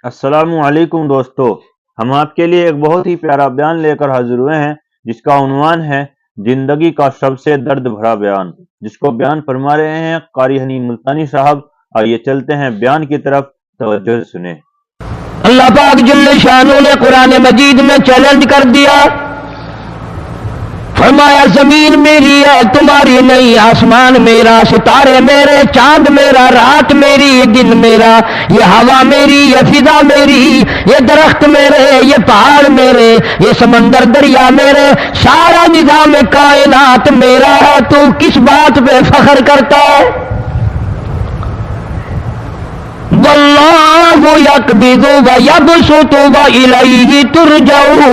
السلام علیکم دوستو، ہم آپ کے لیے ایک بہت ہی پیارا بیان لے کر حاضر ہوئے ہیں جس کا عنوان ہے زندگی کا سب سے درد بھرا بیان، جس کو بیان فرما رہے ہیں قاری حنین ملتانی صاحب۔ آئیے چلتے ہیں بیان کی طرف، توجہ سے سنیں۔ اللہ پاک جل شانہ نے قرآن مجید میں چیلنج کر دیا، فرمایا زمین میری ہے تمہاری نہیں، آسمان میرا، ستارے میرے، چاند میرا، رات میری، دن میرا، یہ ہوا میری، یہ فضا میری، یہ درخت میرے، یہ پہاڑ میرے، یہ سمندر دریا میرے، سارا نظام کائنات میرا ہے، تو کس بات پہ فخر کرتا ہے؟ واللہ یقبض ویبسط والیہ ترجعون۔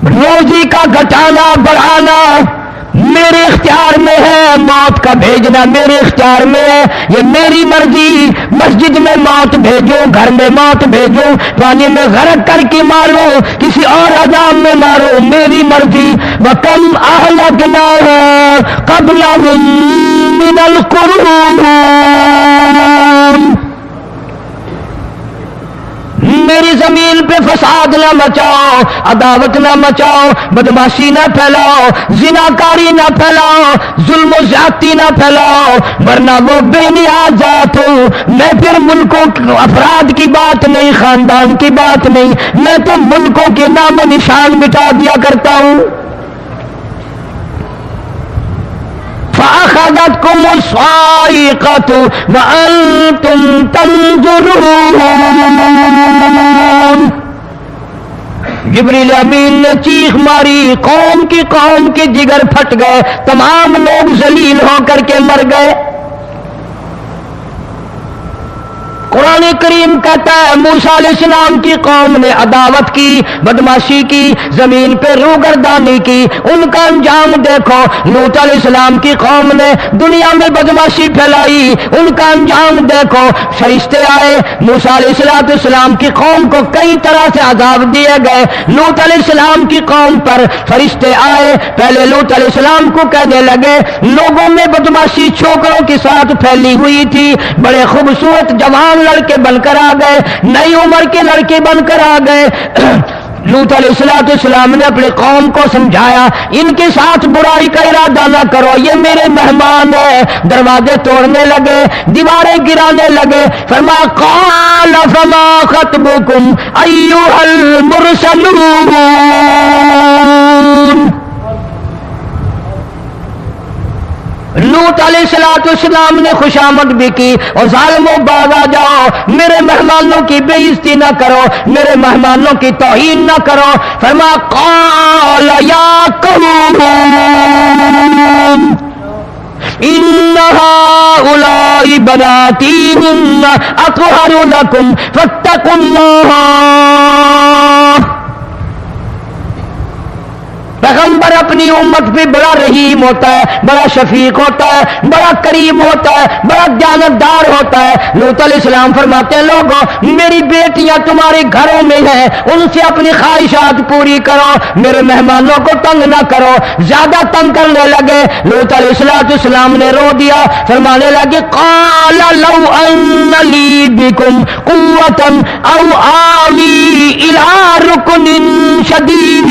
روزی کا گھٹانا بڑھانا میرے اختیار میں ہے، موت کا بھیجنا میرے اختیار میں ہے، یہ میری مرضی۔ مسجد میں موت بھیجوں، گھر میں موت بھیجوں، پانی میں غرق کر کے ماروں، کسی اور عذاب میں ماروں، میری مرضی۔ وَكَمْ أَهْلَكْنَا قَبْلَهُم مِّنَ الْقُرُونِ، میری زمین پہ فساد نہ مچاؤ، عداوت نہ مچاؤ، بدماشی نہ پھیلاؤ، زناکاری نہ پھیلاؤ، ظلم و زیادتی نہ پھیلاؤ، ورنہ وہ بے نیاز ذات ہوں۔ میں پھر ملکوں افراد کی بات نہیں، خاندان کی بات نہیں، میں تو ملکوں کے نام و نشان مٹا دیا کرتا ہوں۔ فَأَخَذَتْكُمُ الصَّاعِقَةُ وَأَنْتُمْ تَنظُرُونَ۔ جبریل امین نے چیخ ماری، قوم کے جگر پھٹ گئے، تمام لوگ ذلیل ہو کر کے مر گئے۔ قرآن کریم کہتا ہے موسیٰ علیہ السلام کی قوم نے عداوت کی، بدماشی کی، زمین پہ روگردانی کی، ان کا انجام دیکھو۔ لوط علیہ السلام کی قوم نے دنیا میں بدماشی پھیلائی، ان کا انجام دیکھو۔ فرشتے آئے، موسیٰ علیہ السلام کی قوم کو کئی طرح سے عذاب دیے گئے۔ لوط علیہ السلام کی قوم پر فرشتے آئے، پہلے لوط علیہ السلام کو کہنے لگے، لوگوں میں بدماشی چھوکروں کے ساتھ پھیلی ہوئی تھی، بڑے خوبصورت جوان لڑکے بن کر آ گئے، نئی عمر کے لڑکے بن کر آ گئے۔ لوط علیہ السلام نے اپنی قوم کو سمجھایا، ان کے ساتھ برائی کا ارادہ نہ کرو، یہ میرے مہمان ہیں۔ دروازے توڑنے لگے، دیواریں گرانے لگے۔ فرمایا قال فما خطبکم ایھا المرسلون۔ لوط علیہ السلام نے خوشامد بھی کی، اور ظالموں باز آ جاؤ، میرے مہمانوں کی بے عزتی نہ کرو، میرے مہمانوں کی توہین نہ کرو۔ فرمایا قال یا قوم ان هؤلاء بناتی اطہر لکم فاتقوا اللہ۔ پیغمبر اپنی امت پہ بڑا رحیم ہوتا ہے، بڑا شفیق ہوتا ہے، بڑا کریم ہوتا ہے، بڑا دیانتدار ہوتا ہے۔ لوط علیہ السلام فرماتے ہیں لوگوں میری بیٹیاں تمہارے گھروں میں ہیں، ان سے اپنی خواہشات پوری کرو، میرے مہمانوں کو تنگ نہ کرو۔ زیادہ تنگ کرنے لگے، لوط علیہ السلام نے رو دیا، فرمانے لگے قال لو ان لی بکم قوة او آوی الی رکن شدید۔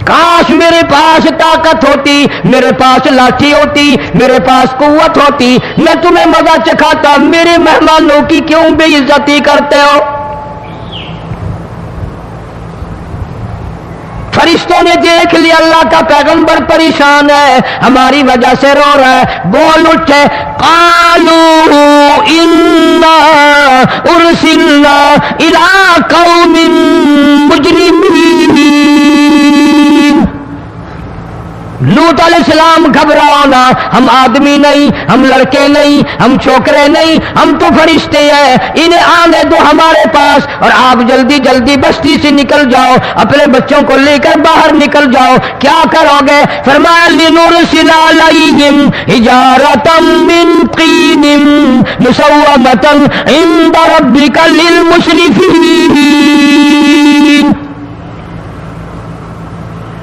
کاش میرے پاس طاقت ہوتی، میرے پاس لاٹھی ہوتی، میرے پاس قوت ہوتی، میں تمہیں مزہ چکھاتا۔ میرے مہمانوں کی کیوں بے عزتی کرتے ہو؟ فرشتوں نے دیکھ لیا اللہ کا پیغمبر پریشان ہے، ہماری وجہ سے رو رہا ہے، بول اٹھے قالوا انا ارسلنا الی قوم مجرمین۔ لوط علیہ السلام گھبراؤ نہ، ہم آدمی نہیں، ہم لڑکے نہیں، ہم چھوکرے نہیں، ہم تو فرشتے ہیں، انہیں آنے دو ہمارے پاس، اور آپ جلدی جلدی بستی سے نکل جاؤ، اپنے بچوں کو لے کر باہر نکل جاؤ۔ کیا کرو گے؟ فرمایا لنرسل علیہم حجارۃ من طین مسومۃ عند ربک للمسرفین۔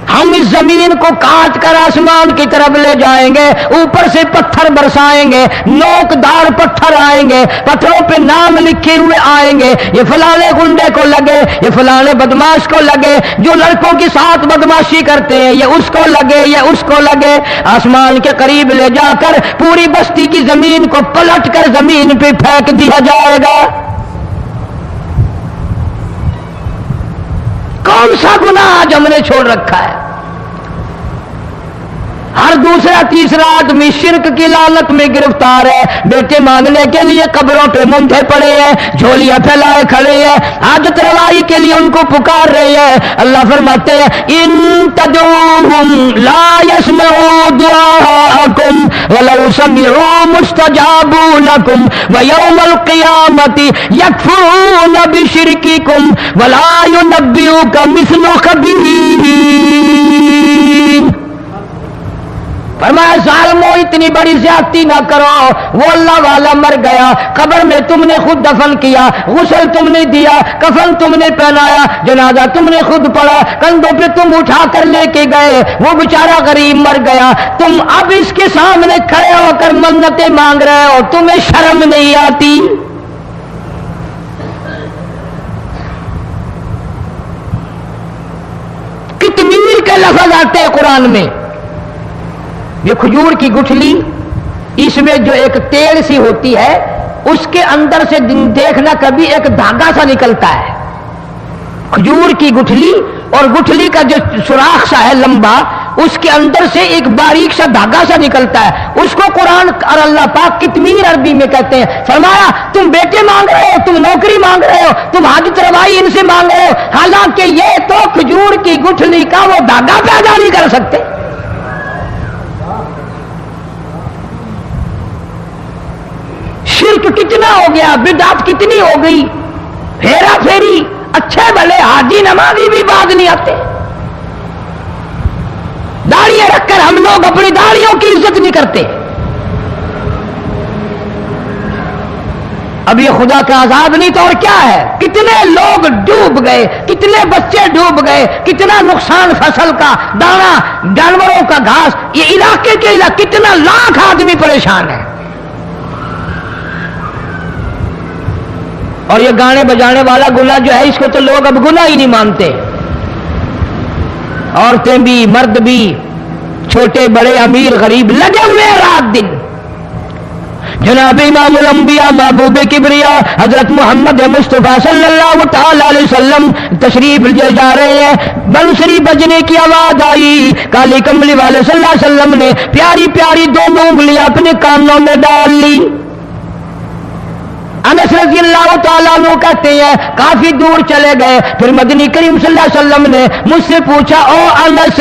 ہم इस जमीन को काट कर आसमान की तरफ ले जाएंगे, ऊपर से पत्थर बरसाएंगे, नोकदार पत्थर आएंगे, पत्थरों पे नाम लिखे हुए आएंगे, ये फलाने गुंडे को लगे, ये फलाने बदमाश को लगे, जो लड़कों के साथ बदमाशी करते हैं ये उसको लगे, ये उसको लगे। आसमान के करीब ले जाकर पूरी बस्ती की जमीन को पलट कर जमीन पे फेंक दिया जाएगा। कौन सा गुनाह आज हमने छोड़ रखा है? हर दूसरा तीसरा आदमी शिर्क की लालत में गिरफ्तार है, बेटे मांगने के लिए कब्रों पे मुंधे पड़े हैं, झोलियां फैलाए खड़े हैं, हाजत रवाई के लिए उनको पुकार रहे हैं। अल्लाह फरमाते हैं इन तदऊहुम ला यस्मऊ दुआकुम वलौ समिऊ मुस्तजाबू लकुम व यौमल क़ियामति यकफुरून बिशिरकिकुम वला युनब्बिउका मिस्लु खबीर। फरमाया जालिमो इतनी बड़ी ज्यादती ना करो, वो अल्लाह वाला मर गया, कब्र में तुमने खुद दफन किया, गुस्ल तुमने दिया, कफन तुमने पहनाया, जनाजा तुमने खुद पढ़ा, कंधों पे तुम उठा कर लेके गए, वो बेचारा गरीब मर गया, तुम अब इसके सामने खड़े होकर मन्नतें मांग रहे हो, तुम्हें शर्म नहीं आती? कितमीर के लफ्ज आते हैं कुरान में। ये खजूर की गुठली, इसमें जो एक तेल सी होती है, उसके अंदर से देखना कभी एक धागा सा निकलता है। खजूर की गुठली, और गुठली का जो सुराख सा है लंबा, उसके अंदर से एक बारीक सा धागा सा निकलता है, उसको कुरान और अल्लाह पाक कितमीर अरबी में कहते हैं। फरमाया तुम बेटे मांग रहे हो, तुम नौकरी मांग रहे हो, तुम हाजत रवाई इनसे मांग रहे हो, हालांकि ये तो खजूर की गुठली का वो धागा पैदा नहीं कर सकते। शिर्क कितना हो गया, बिदअत कितनी हो गई, हेरा फेरी, अच्छे भले हाजी नमाजी भी बात नहीं आते। दाढ़ियां रखकर हम लोग अपनी दाढ़ियों की इज्जत नहीं करते। अब ये खुदा का अजाब नहीं तो और क्या है? कितने लोग डूब गए, कितने बच्चे डूब गए, कितना नुकसान फसल का, दाना, जानवरों का घास, ये इलाके के इलाके कितना लाख आदमी परेशान है। और ये गाने बजाने वाला गुनाह जो है, इसको तो लोग अब गुनाह ही नहीं मानते। औरतें भी, मर्द भी, छोटे बड़े, अमीर गरीब लगे हुए रात दिन। जनाब इमामुल अंबिया महबूब किबरिया हजरत मोहम्मद मुस्तफा सल्लल्लाहु तआला अलैहि वसल्लम तशरीफ ले जा रहे हैं, बंसरी बजने की आवाज आई, काली कमली वाले सल्लल्लाहु अलैहि वसल्लम ने प्यारी प्यारी दोनों उंगलियां अपने कानों में डाल ली। अनस रज़ियल्लाहु तआला अन्हु कहते हैं काफी दूर चले गए, फिर मदनी करीम सल्लल्लाहु अलैहि वसल्लम ने मुझसे पूछा, ओ अनस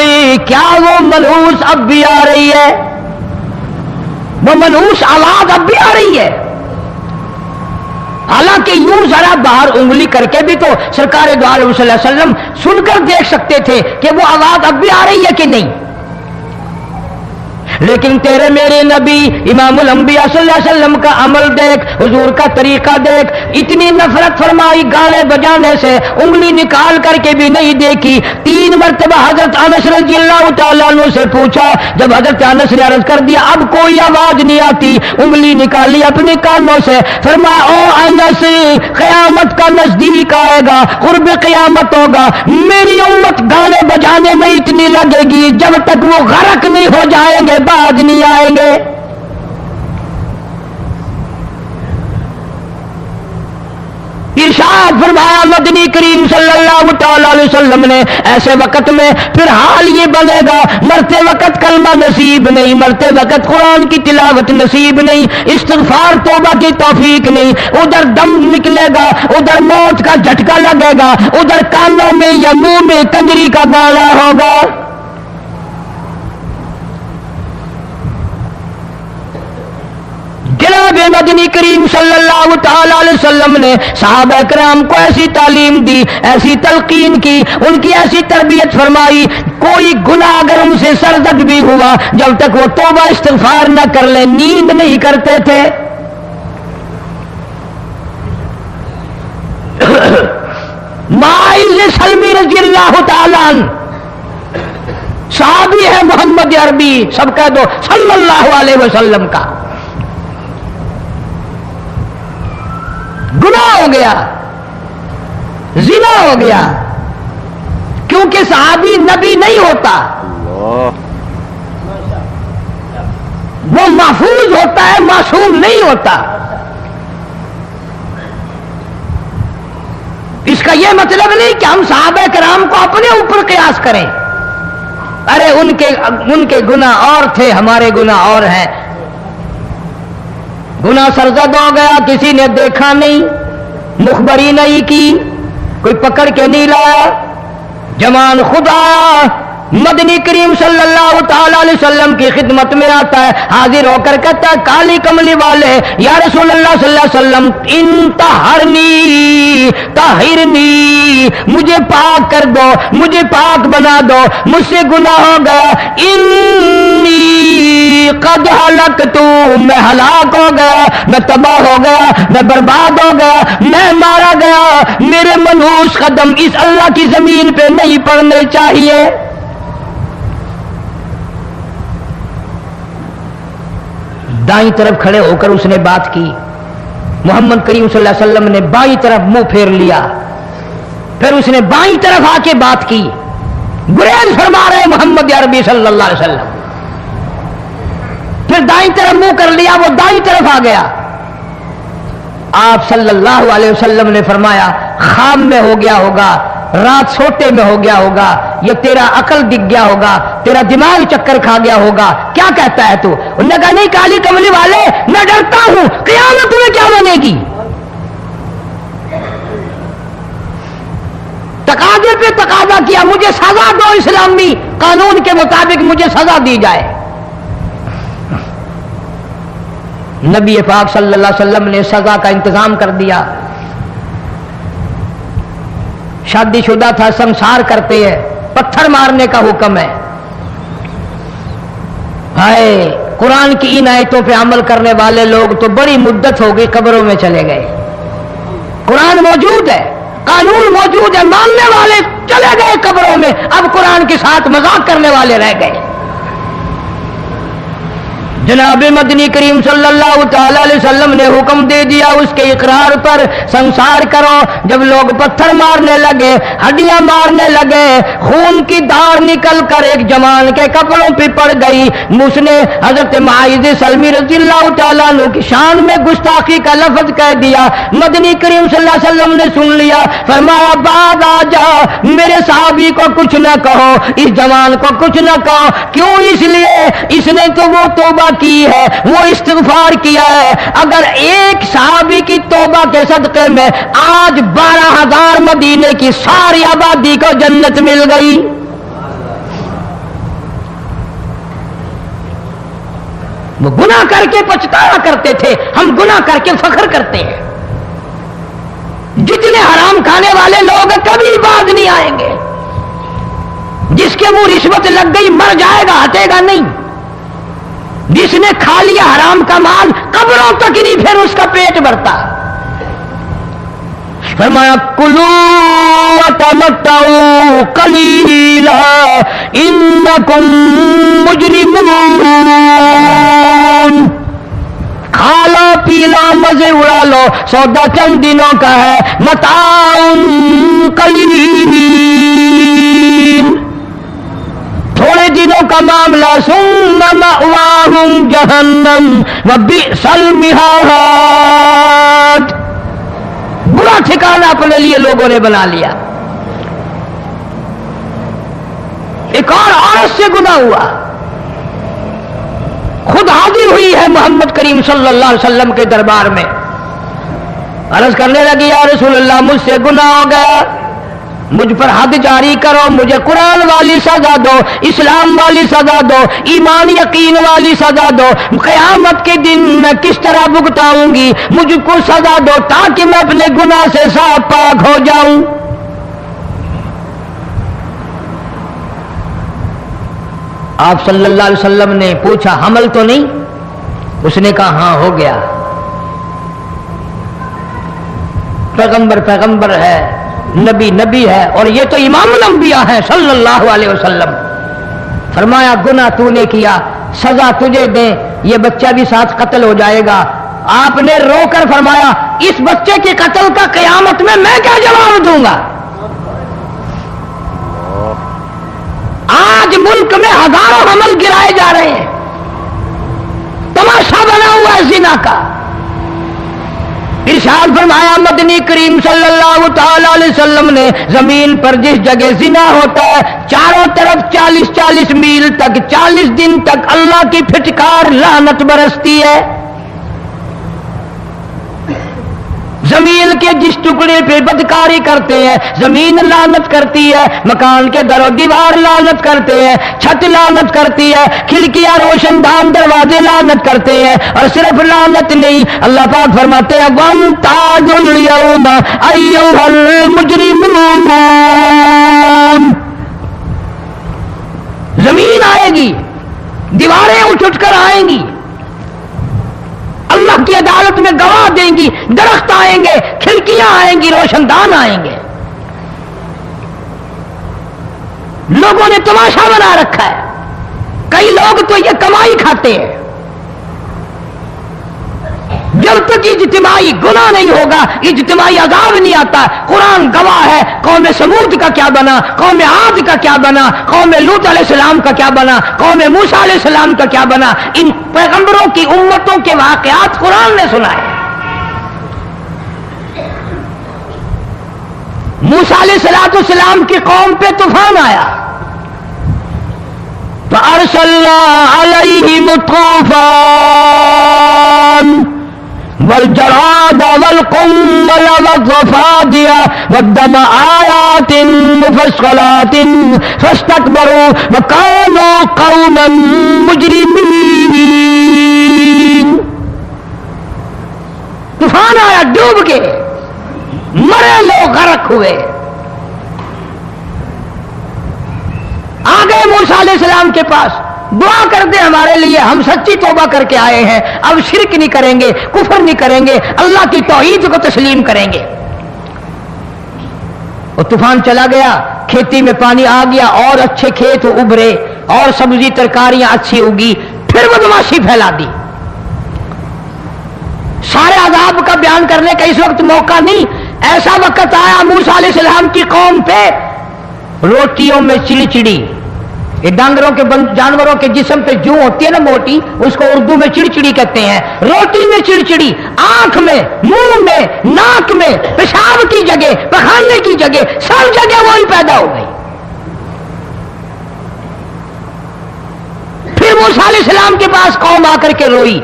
क्या वो मनहूस अब भी आ रही है? वो मनहूस आवाज अब भी आ रही है? हालांकि यूं जरा बाहर उंगली करके भी तो सरकार दो आलम सल्लल्लाहु अलैहि वसल्लम सुनकर देख सकते थे कि वो आवाज अब भी आ रही है कि नहीं। लेकिन तेरे मेरे नबी इमामुल अंबिया सल्लल्लाहु अलैहि वसल्लम का अमल देख, हुजूर का तरीका देख, इतनी नफरत फरमाई गाने बजाने से, उंगली निकाल करके भी नहीं देखी। 3 मरतबा हजरत अनस रज़ियल्लाहु तआला अन्हु से पूछा, जब हजरत अनस ने अर्ज कर दिया अब कोई आवाज नहीं आती, उंगली निकाली अपने कानों से, फरमाया ओ अनस क़यामत का नजदीक आएगा, कुर्ब क़यामत होगा, मेरी उम्मत गाने बजाने में इतनी लगेगी जब तक वो गरक नहीं हो जाएंगे बाज नहीं आएंगे। इरशाद फरमाया मदनी करीम सल्लल्लाहु तआला अलैहि वसल्लम ने, ऐसे वक्त में फिर हाल ये बनेगा, मरते वक्त कलमा नसीब नहीं, मरते वक्त कुरान की तिलावत नसीब नहीं, इस्तिग़फ़ार तौबा की तौफीक नहीं, उधर दम निकलेगा, उधर मौत का झटका लगेगा, उधर कानों में या मुंह में कंजरी का गाना होगा। जनाब मदनी करीम सल्लल्लाहु तआला अलैहि वसल्लम ने सहाबा किराम को ऐसी तालीम दी, ऐसी तलकीन की, उनकी ऐसी तरबियत फरमाई, कोई गुनाह अगर उनसे सरजद भी हुआ, जब तक वो तौबा इस्तिग़फ़ार न कर ले नींद नहीं करते थे। माइज़ सलमी रज़ियल्लाहु तआला صحابی ہے محمد عربی، سب کہہ دو صلی اللہ علیہ وسلم کا، گناہ ہو گیا، زنا ہو گیا، کیونکہ صحابی نبی نہیں ہوتا، وہ محفوظ ہوتا ہے، معصوم نہیں ہوتا۔ اس کا یہ مطلب نہیں کہ ہم صحابہ کرام کو اپنے اوپر قیاس کریں، ارے ان کے گناہ اور تھے، ہمارے گناہ اور ہیں۔ گناہ سرزد ہو گیا، کسی نے دیکھا نہیں، مخبری نہیں کی، کوئی پکڑ کے نہیں لایا، جمان خدا مدنی کریم صلی اللہ تعالی علیہ وسلم کی خدمت میں آتا ہے، حاضر ہو کر کہتا ہے کالی کملی والے یا رسول اللہ صلی اللہ علیہ وسلم انتہرنی طہرنی، مجھے پاک کر دو، مجھے پاک بنا دو، مجھ سے گناہ ہو گیا، انی قد ہلکت، میں ہلاک ہو گیا، میں تباہ ہو گیا، میں برباد ہو گیا، میں مارا گیا، میرے منحوس قدم اس اللہ کی زمین پہ نہیں پڑنے چاہیے۔ دائیں طرف کھڑے ہو کر اس نے بات کی، محمد کریم صلی اللہ علیہ وسلم نے بائیں طرف منہ پھیر لیا، پھر اس نے بائیں طرف آ کے بات کی، گریز فرما رہے محمد عربی صلی اللہ علیہ وسلم، پھر دائیں طرف منہ کر لیا، وہ دائیں طرف آ گیا۔ آپ صلی اللہ علیہ وسلم نے فرمایا خواب میں ہو گیا ہوگا، رات سوتے میں ہو گیا ہوگا، یہ تیرا عقل دکھ گیا ہوگا، تیرا دماغ چکر کھا گیا ہوگا، کیا کہتا ہے تو؟ انہوں نے کہا نہیں کالی کملی والے، میں ڈرتا ہوں قیامت میں کیا بنے گی۔ تقاضے پہ تقاضا کیا، مجھے سزا دو، اسلامی قانون کے مطابق مجھے سزا دی جائے۔ نبی پاک صلی اللہ علیہ وسلم نے سزا کا انتظام کر دیا۔ شادی شدہ تھا، سنسار کرتے ہیں، پتھر مارنے کا حکم ہے۔ ہائے قرآن کی ان آیتوں پہ عمل کرنے والے لوگ تو بڑی مدت ہو گئی قبروں میں چلے گئے۔ قرآن موجود ہے، قانون موجود ہے، ماننے والے چلے گئے قبروں میں، اب قرآن کے ساتھ مذاق کرنے والے رہ گئے۔ جناب مدنی کریم صلی اللہ تعالی علیہ وسلم نے حکم دے دیا اس کے اقرار پر سنسار کرو۔ جب لوگ پتھر مارنے لگے، ہڈیاں مارنے لگے، خون کی دھار نکل کر ایک جوان کے کپڑوں پہ پڑ گئی، اس نے حضرت معاذ سلمی رضی اللہ تعالیٰ عنہ کی شان میں گستاخی کا لفظ کہہ دیا۔ مدنی کریم صلی اللہ علیہ وسلم نے سن لیا، فرمایا بعد آ جا، میرے صحابی کو کچھ نہ کہو، اس جوان کو کچھ نہ کہو۔ کیوں؟ اس لیے اس نے تو وہ توبہ کی ہے، وہ استغفار کیا ہے۔ اگر ایک صحابی کی توبہ کے صدقے میں آج 12,000 مدینے کی ساری آبادی کو جنت مل گئی۔ وہ گناہ کر کے پچھتایا کرتے تھے، ہم گناہ کر کے فخر کرتے ہیں۔ جتنے حرام کھانے والے لوگ کبھی باز نہیں آئیں گے۔ جس کے منہ رشوت لگ گئی مر جائے گا، ہٹے گا نہیں۔ جس نے کھا لیا حرام کا مال قبروں تک نہیں پھر اس کا پیٹ بھرتا۔ فرمایا کلوا وتمتعوا قلیلا انکم مجرمون، کھا لو پی لو مزے اڑا لو، سودا چند دنوں کا ہے، متاع قلیل، تھوڑے دنوں کا معاملہ، ثم مأواہم جہنم وبئس المہاد، برا ٹھکانہ اپنے لیے لوگوں نے بنا لیا۔ ایک اور عورت سے گناہ ہوا، خود حاضر ہوئی ہے محمد کریم صلی اللہ علیہ وسلم کے دربار میں، عرض کرنے لگی یا رسول اللہ مجھ سے گناہ ہو گیا، مجھ پر حد جاری کرو، مجھے قرآن والی سزا دو، اسلام والی سزا دو، ایمان یقین والی سزا دو، قیامت کے دن میں کس طرح بھگتاؤں گی، مجھ کو سزا دو تاکہ میں اپنے گناہ سے صاف پاک ہو جاؤں۔ آپ صلی اللہ علیہ وسلم نے پوچھا حمل تو نہیں؟ اس نے کہا ہاں ہو گیا۔ پیغمبر ہے، نبی ہے، اور یہ تو امام الانبیاء ہے صلی اللہ علیہ وسلم۔ فرمایا گناہ تو نے کیا، سزا تجھے دیں، یہ بچہ بھی ساتھ قتل ہو جائے گا۔ آپ نے رو کر فرمایا اس بچے کے قتل کا قیامت میں کیا جواب دوں گا؟ آج ملک میں ہزاروں حمل گرائے جا رہے ہیں، تماشا بنا ہوا ہے زنا کا۔ ارشاد فرمایا مدنی کریم صلی اللہ تعالی علیہ وسلم نے زمین پر جس جگہ زنا ہوتا ہے چاروں طرف 40 میل تک 40 دن تک اللہ کی پھٹکار لعنت برستی ہے۔ زمین کے جس ٹکڑے پہ بدکاری کرتے ہیں زمین لعنت کرتی ہے، مکان کے در و دیوار لعنت کرتے ہیں، چھت لعنت کرتی ہے، کھڑکیاں روشن دان دروازے لعنت کرتے ہیں۔ اور صرف لعنت نہیں، اللہ پاک فرماتے ہیں وَامْتَازُوا الْيَوْمَ أَيُّهَا الْمُجْرِمُونَ، زمین آئے گی، دیواریں اٹھ کر آئیں گی، اللہ کی عدالت میں گواہ دیں گی، درخت آئیں گے، کھڑکیاں آئیں گی، روشن دان آئیں گے۔ لوگوں نے تماشا بنا رکھا ہے، کئی لوگ تو یہ کمائی کھاتے ہیں۔ جب تک اجتماعی گناہ نہیں ہوگا اجتماعی عذاب نہیں آتا۔ قرآن گواہ ہے، قوم سمود کا کیا بنا، قوم عاد کا کیا بنا، قوم لوط علیہ السلام کا کیا بنا، قوم موسیٰ علیہ السلام کا کیا بنا۔ ان پیغمبروں کی امتوں کے واقعات قرآن نے سنائے۔ موسیٰ علیہ السلام کی قوم پہ طوفان آیا، فَأَرْسَلْنَا عَلَيْهِمُ الطُّوفَانَ والجراد والقمل والضفادع والدم آيات مفصلات فاستكبروا وكانوا قوما مجرمين۔ طوفان آیا، ڈوب کے مرے لوگ، غرق ہوئے۔ آ گئے موسیٰ علیہ السلام کے پاس، دعا کر دے ہمارے لیے، ہم سچی توبہ کر کے آئے ہیں، اب شرک نہیں کریں گے، کفر نہیں کریں گے، اللہ کی توحید کو تسلیم کریں گے۔ اور طوفان چلا گیا، کھیتی میں پانی آ گیا، اور اچھے کھیت ابھرے، اور سبزی ترکاریاں اچھی اگی، پھر بدماشی پھیلا دی۔ سارے عذاب کا بیان کرنے کا اس وقت موقع نہیں۔ ایسا وقت آیا موسیٰ علیہ السلام کی قوم پہ روٹیوں میں چڑچڑی، یہ ڈانگروں کے جانوروں کے جسم پہ جو ہوتی ہے نا موٹی، اس کو اردو میں چڑچڑی کہتے ہیں۔ روٹی میں چڑچڑی، آنکھ میں، منہ میں، ناک میں، پیشاب کی جگہ، پخانے کی جگہ، سب جگہ وہی پیدا ہو گئی۔ پھر موسیٰ علیہ السلام کے پاس قوم آ کر کے روئی،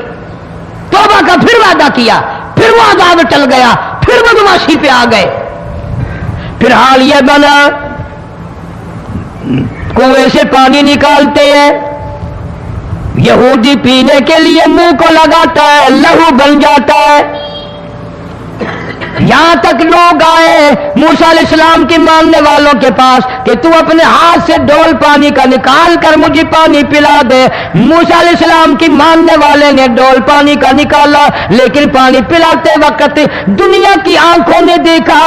توبہ کا پھر وعدہ کیا، پھر وہ عذاب ٹل گیا، پھر بدماشی پہ آ گئے۔ پھر حال یہ بنا کنویں سے پانی نکالتے ہیں، یہودی پینے کے لیے منہ کو لگاتا ہے، لہو بن جاتا ہے۔ یہاں تک لوگ آئے موسیٰ علیہ السلام کی ماننے والوں کے پاس کہ تو اپنے ہاتھ سے ڈول پانی کا نکال کر مجھے پانی پلا دے۔ موسیٰ علیہ السلام کی ماننے والے نے ڈول پانی کا نکالا، لیکن پانی پلاتے وقت دنیا کی آنکھوں نے دیکھا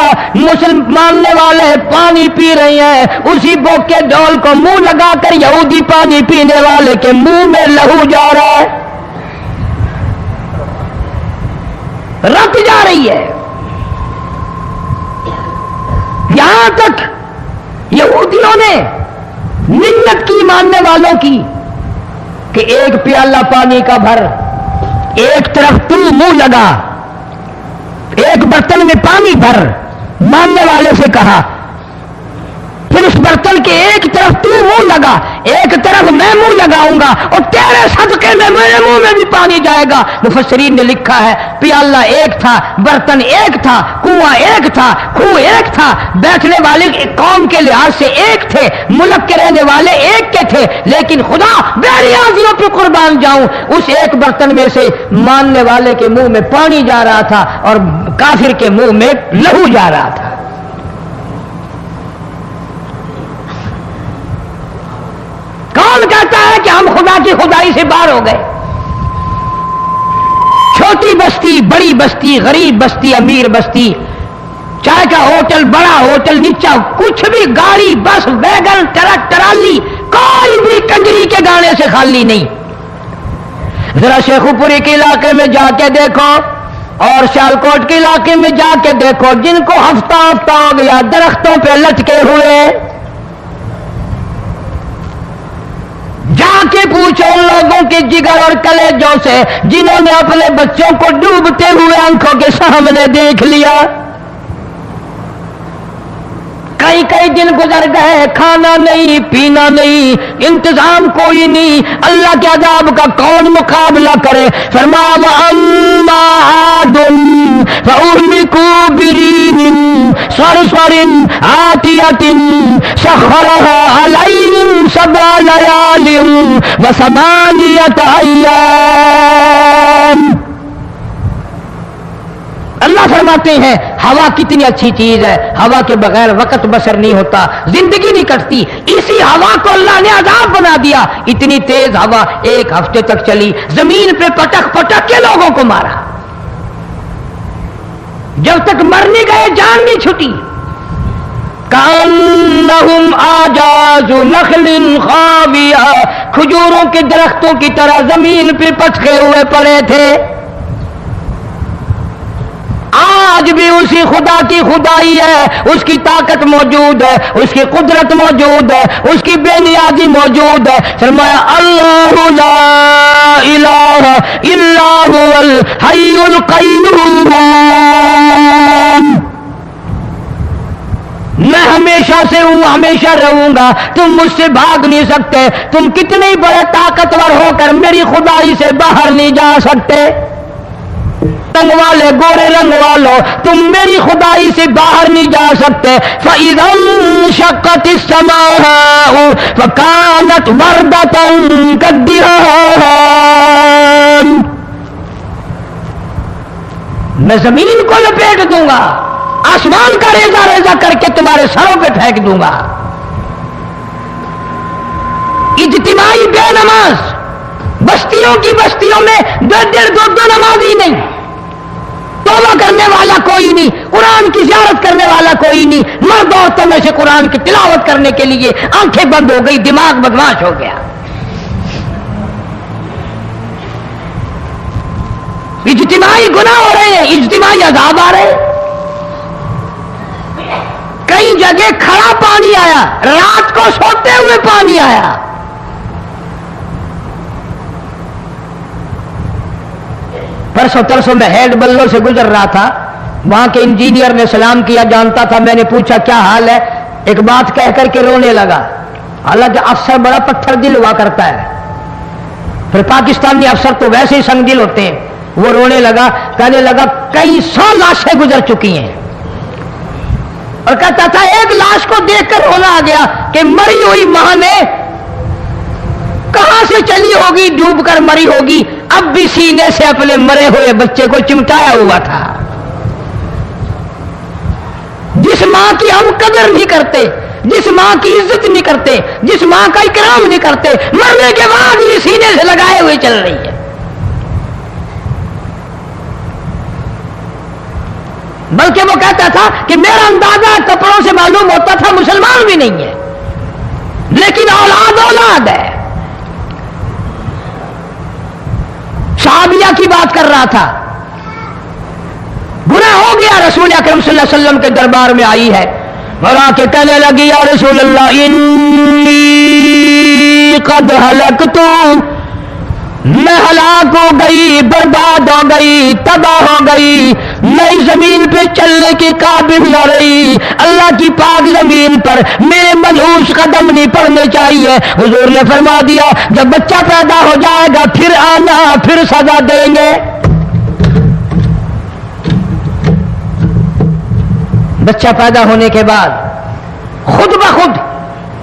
ماننے والے پانی پی رہے ہیں، اسی بوک کے ڈول کو منہ لگا کر یہودی پانی پینے والے کے منہ میں لہو جا رہا ہے، رت جا رہی ہے۔ یہاں تک یہودیوں نے منت کی ماننے والوں کی کہ ایک پیالہ پانی کا بھر، ایک طرف تو منہ لگا، ایک برتن میں پانی بھر، ماننے والے سے کہا، پھر اس برتن کے ایک طرف تو منہ لگا، ایک طرف میں منہ لگاؤں گا، اور تیرے صدقے میں میرے منہ میں بھی پانی جائے گا۔ مفسرین نے لکھا ہے پیالہ ایک تھا، برتن ایک تھا، کنواں ایک تھا، کنواں ایک تھا، بیٹھنے والے قوم کے لحاظ سے ایک تھے، ملک کے رہنے والے ایک کے تھے، لیکن خدا میری آنکھوں پہ قربان جاؤں، اس ایک برتن میں سے ماننے والے کے منہ میں پانی جا رہا تھا اور کافر کے منہ میں لہو جا رہا تھا۔ کون کہتا ہے کہ ہم خدا کی خدائی سے باہر ہو گئے؟ چھوٹی بستی، بڑی بستی، غریب بستی، امیر بستی، چائے کا ہوٹل، بڑا ہوٹل، نیچا کچھ بھی، گاڑی، بس، ویگن، ٹرک، ٹرالی، کوئی بھی کنجری کے گانے سے خالی نہیں. ذرا شیخو پوری کے علاقے میں جا کے دیکھو اور سیالکوٹ کے علاقے میں جا کے دیکھو جن کو ہفتہ ہو گیا درختوں پہ لٹکے ہوئے، جا کے پوچھو ان لوگوں کے جگر اور کلیجوں سے جنہوں نے اپنے بچوں کو ڈوبتے ہوئے آنکھوں کے سامنے دیکھ لیا. کئی دن گزر گئے، کھانا نہیں پینا نہیں، انتظام کوئی نہیں، اللہ کے عذاب کا کون مقابلہ کرے؟ فرمایا وَأَمَّا عَادٌ فَأُهْلِكُوا بِرِيحٍ صَرْصَرٍ عَاتِيَةٍ سَخَّرَهَا عَلَيْهِمْ 7 لَيَالٍ و8 أَيَّامٍ. اللہ فرماتے ہیں ہوا کتنی اچھی چیز ہے، ہوا کے بغیر وقت بسر نہیں ہوتا، زندگی نہیں کٹتی. اسی ہوا کو اللہ نے عذاب بنا دیا. اتنی تیز ہوا 1 ہفتے تک چلی، زمین پہ پٹک پٹک کے لوگوں کو مارا، جب تک مر نہیں گئے جان نہیں چھٹی. کأنہم اعجاز نخل خاویہ، کھجوروں کے درختوں کی طرح زمین پہ پٹکے ہوئے پڑے تھے. آج بھی اسی خدا کی خدائی ہے، اس کی طاقت موجود ہے، اس کی قدرت موجود ہے، اس کی بے نیازی موجود ہے. فرمایا اللہ لا الہ الا هو الحی القیوم، میں ہمیشہ سے ہوں، ہمیشہ رہوں گا، تم مجھ سے بھاگ نہیں سکتے. تم کتنے بڑے طاقتور ہو کر میری خدائی سے باہر نہیں جا سکتے. رنگ والے گورے رنگ والو تم میری خدائی سے باہر نہیں جا سکتے. فَإِذَا انشَقَّتِ السَّمَاءُ فَكَانَتْ وَرْدَةً كَالدِّهَانِ، میں زمین کو لپیٹ دوں گا، آسمان کا ریزہ ریزہ کر کے تمہارے سروں پہ پھینک دوں گا. اجتماعی بے نماز، بستیوں کی بستیوں میں 2 نمازی نہیں، توبہ کرنے والا کوئی نہیں، قرآن کی زیارت کرنے والا کوئی نہیں. مرد عورتوں میں سے قرآن کی تلاوت کرنے کے لیے آنکھیں بند ہو گئی، دماغ بدماش ہو گیا. اجتماعی گناہ ہو رہے ہیں، اجتماعی عذاب آ رہے ہیں. کئی جگہ کھڑا پانی آیا، رات کو سوتے ہوئے پانی آیا. پرسوں ترسوں میں ہیڈ بلوں سے گزر رہا تھا، وہاں کے انجینئر نے سلام کیا، جانتا تھا. میں نے پوچھا کیا حال ہے؟ ایک بات کہہ کر کے رونے لگا. حالانکہ افسر بڑا پتھر دل ہوا کرتا ہے، پھر پاکستانی افسر تو ویسے ہی سنگ دل ہوتے ہیں. وہ رونے لگا، کہنے لگا کئی 100 لاشیں گزر چکی ہیں، اور کہتا تھا ایک لاش کو دیکھ کر رونا آ گیا کہ مری ہوئی ماں نے کہاں سے چلی ہوگی، ڈوب کر مری ہوگی، اب بھی سینے سے اپنے مرے ہوئے بچے کو چمٹایا ہوا تھا. جس ماں کی ہم قدر نہیں کرتے، جس ماں کی عزت نہیں کرتے، جس ماں کا اکرام نہیں کرتے، مرنے کے بعد بھی سینے سے لگائے ہوئے چل رہی ہے. بلکہ وہ کہتا تھا کہ میرا اندازہ کپڑوں سے معلوم ہوتا تھا مسلمان بھی نہیں ہے، لیکن اولاد اولاد ہے. صحابیہ کی بات کر رہا تھا، گناہ ہو گیا، رسول اکرم صلی اللہ علیہ وسلم کے دربار میں آئی ہے اور آ کے کہنے لگی یا رسول اللہ انی قد ہلکت، میں ہلاک ہو گئی، برباد ہو گئی، تباہ ہو گئی، میں زمین پہ چلنے کے قابل نہ رہی. اللہ کی پاک زمین پر میرے ملحوظ قدم نہیں پڑنے چاہیے. حضور نے فرما دیا جب بچہ پیدا ہو جائے گا پھر آنا، پھر سزا دیں گے. بچہ پیدا ہونے کے بعد خود بخود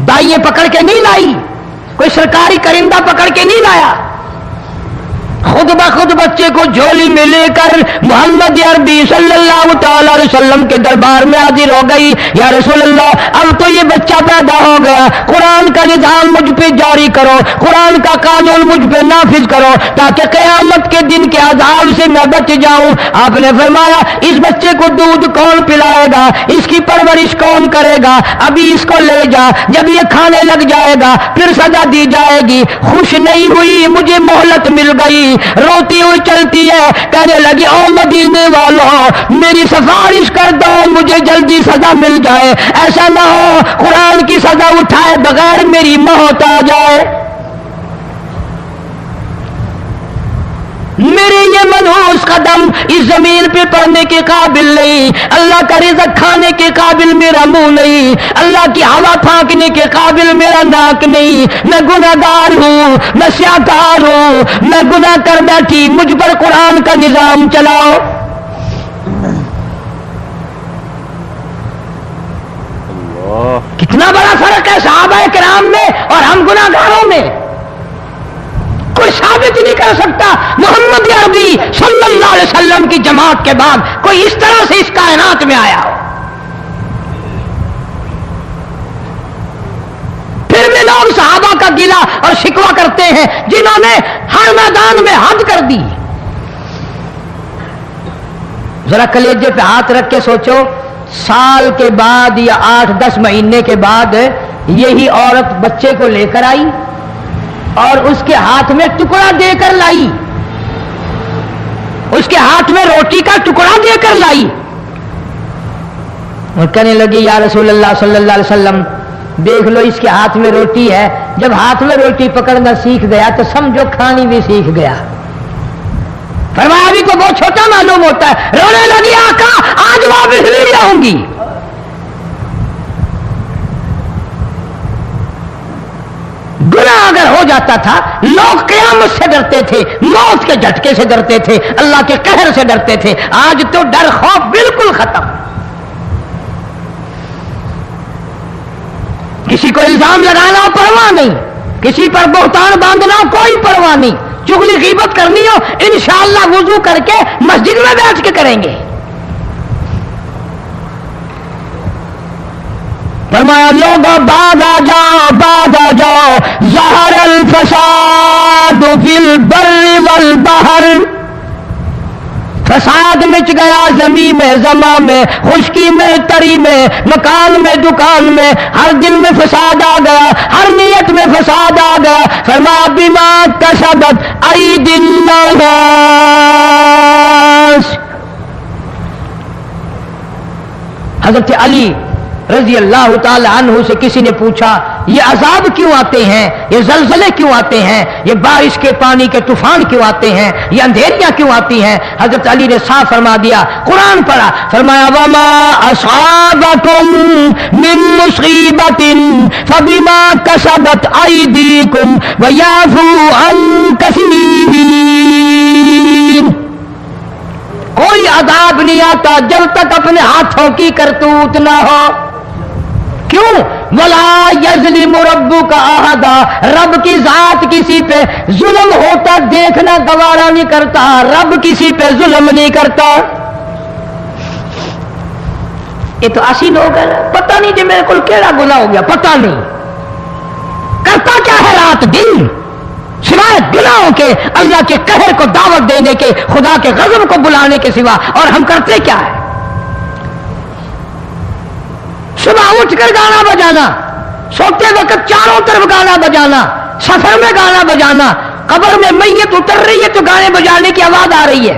دائیں پکڑ کے نہیں لائی، کوئی سرکاری کرندہ پکڑ کے نہیں لایا، خود खुद बखुद बच्चे को झोली में लेकर मोहम्मद अरबी सल्लल्लाहु ताला अलैहि वसल्लम के दरबार में हाजिर हो गई। या रसूल अल्लाह, अब तो ये बच्चा पैदा हो गया, कुरान का निजाम मुझ पे जारी करो, कुरान का कानून मुझ पे नाफिज करो, ताकि क़यामत के दिन के अज़ाब से मैं बच जाऊं। आपने फरमाया, इस बच्चे को दूध कौन पिलाएगा, इसकी परवरिश कौन करेगा, अभी इसको ले जा, जब ये खाने लग जाएगा फिर सजा दी जाएगी। खुश नहीं हुई, मुझे मोहलत मिल गई, रोती हुई चलती है, कहने लगी, ओ मदीने वालों, मेरी सिफारिश कर दो, मुझे जल्दी सजा मिल जाए, ऐसा ना हो कुरान की सजा उठाए बगैर मेरी मौत आ जाए। मेरे ये मनहूस कदम इस जमीन पे पड़ने के काबिल नहीं, अल्लाह का रिज़्क़ खाने के काबिल मेरा मुंह नहीं, अल्लाह की हवा फांकने के काबिल मेरा नाक नहीं, मैं गुनाहगार हूं, मैं स्याहकार हूं, मैं गुनाह कर बैठी, मुझ पर कुरान का निजाम चलाओ। कितना बड़ा फर्क है सहाबा किराम में और हम गुनाहगारों में। कोई साबित नहीं कर सकता मोहम्मद अरबी सल्लल्लाहु अलैहि वसल्लम की जमात के बाद कोई इस तरह से इस कायनात में आया हो। फिर भी लोग सहाबा का गिला और शिकवा करते हैं जिन्होंने हर मैदान में हद कर दी। जरा कलेजे पे हाथ रख के सोचो, साल के बाद या 8-10 महीने के बाद यही औरत बच्चे को लेकर आई और उसके हाथ में टुकड़ा देकर लाई, उसके हाथ में रोटी का टुकड़ा देकर लाई और कहने लगी, या रसूल अल्लाह सल्लल्लाहु अलैहि वसल्लम, देख लो इसके हाथ में रोटी है, जब हाथ में रोटी पकड़ना सीख गया तो समझो खानी भी सीख गया। फरमाया, अभी तो बहुत छोटा मालूम होता है। रोने लगी, आका आज वापस नहीं जाऊंगी। गुनाह अगर हो जाता था, लोग क़यामत से डरते थे, मौत के झटके से डरते थे, अल्लाह के कहर से डरते थे। आज तो डर खौफ बिल्कुल खत्म। किसी को इल्जाम लगाना परवाह नहीं, किसी पर बोहतान बांधना कोई परवाह नहीं, चुगली गीबत करनी हो इंशाअल्लाह वुजू करके मस्जिद में बैठ के करेंगे। फरमाया, लोगों बाद आ जाओ, ज़हर अल फसाद फिल बर्र वल बहर, फसाद मच गया ज़मीन में, ज़मा में, खुशकी में, तरी में, मकान में, दुकान में, हर दिल में फसाद आ गया, हर नियत में फसाद आ गया। फरमाया, बिमा कसबत अयदीन नास। हज़रत अली रज़ी अल्लाह ताला अन्हु से किसी ने पूछा, ये अजाब क्यों आते हैं, ये जलजले क्यों आते हैं, ये बारिश के पानी के तूफान क्यों आते हैं, ये अंधेरियां क्यों आती हैं? हजरत अली ने साफ फरमा दिया, कुरान पढ़ा, फरमाया, वमा असाबकुम मिन मुसीबतिन फबिमा कसबत अयदीकुम व याफू अन कसीर। कोई अजाब नहीं आता जब तक अपने हाथों की करतूत ना हो। क्यों? वला यज़लिमु रब्बुका अहदा, रब की जात किसी पे जुल्म होता देखना गवारा नहीं करता, रब किसी पे जुल्म नहीं करता। ये तो ऐसी लोग है, पता नहीं जी मेरे को केड़ा गुनाह हो गया, पता नहीं करता क्या है रात दिन सिवाय गुनाहों के, अल्लाह के कहर को दावत देने के, खुदा के गज़ब को बुलाने के सिवा। और हम करते क्या है? सुबह उठकर गाना बजाना, सोते वक्त चारों तरफ गाना बजाना, सफर में गाना बजाना, कब्र में मैयत उतर रही है तो गाने बजाने की आवाज आ रही है।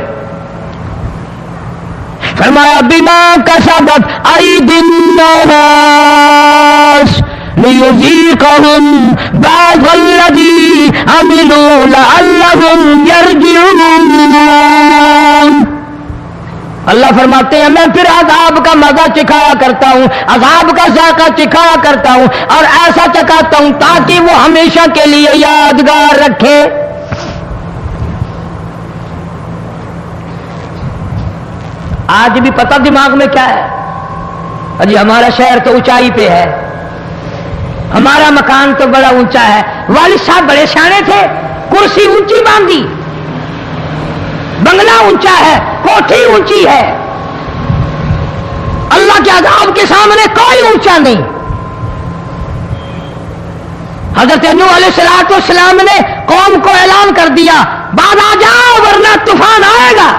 फरमाया, बिमा कसबत अयदीन नास लियुज़ीक़हुम बअज़ल्लज़ी अमिलू लअल्लहुम यरजिऊन। अल्लाह फरमाते हैं, मैं फिर अज़ाब का मजा चिखाया करता हूं, अज़ाब का जायका चिखाया करता हूं, और ऐसा चखाता हूं ताकि वो हमेशा के लिए यादगार रखे। आज भी पता दिमाग में क्या है? अजी हमारा शहर तो ऊंचाई पे है, हमारा मकान तो बड़ा ऊंचा है। वालिद साहब बड़े सियाने थे, कुर्सी ऊंची बांधी, بنگلہ اونچا ہے، کوٹھی اونچی ہے، اللہ کے عذاب کے سامنے کوئی اونچا نہیں۔ حضرت نوح علیہ السلام نے قوم کو اعلان کر دیا بعد آ جاؤ ورنہ طوفان آئے گا۔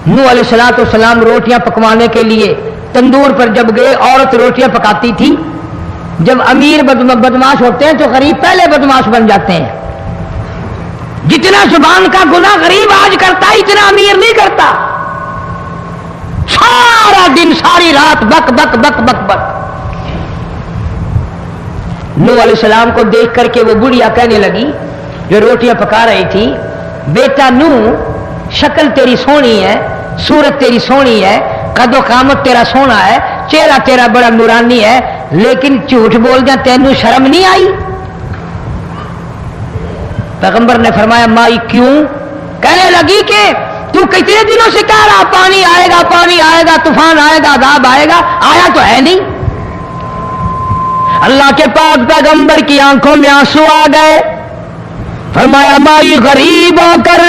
نوح علیہ السلام روٹیاں پکوانے کے لیے تندور پر جب گئے، عورت روٹیاں پکاتی تھی۔ جب امیر بدماش ہوتے ہیں تو غریب پہلے بدماش بن جاتے ہیں۔ جتنا زبان کا گناہ غریب آج کرتا ہے اتنا امیر نہیں کرتا۔ سارا دن ساری رات بک بک بک بک بک۔ نوح علیہ السلام کو دیکھ کر کے وہ بڑھیا کہنے لگی جو روٹیاں پکا رہی تھی، بیٹا نوح، شکل تیری سونی ہے، صورت تیری سونی ہے، قد و قامت تیرا سونا ہے، چہرہ تیرا بڑا نورانی ہے، لیکن جھوٹ بول جا تینوں شرم نہیں آئی؟ پیغمبر نے فرمایا مائی کیوں؟ کہنے لگی کہ تو کتنے دنوں سے کہہ رہا پانی آئے گا، پانی آئے گا، طوفان آئے گا، عذاب آئے گا، آیا تو ہے نہیں۔ اللہ کے پاک پیغمبر کی آنکھوں میں آنسو آ گئے۔ فرمایا مائی غریب ہو کر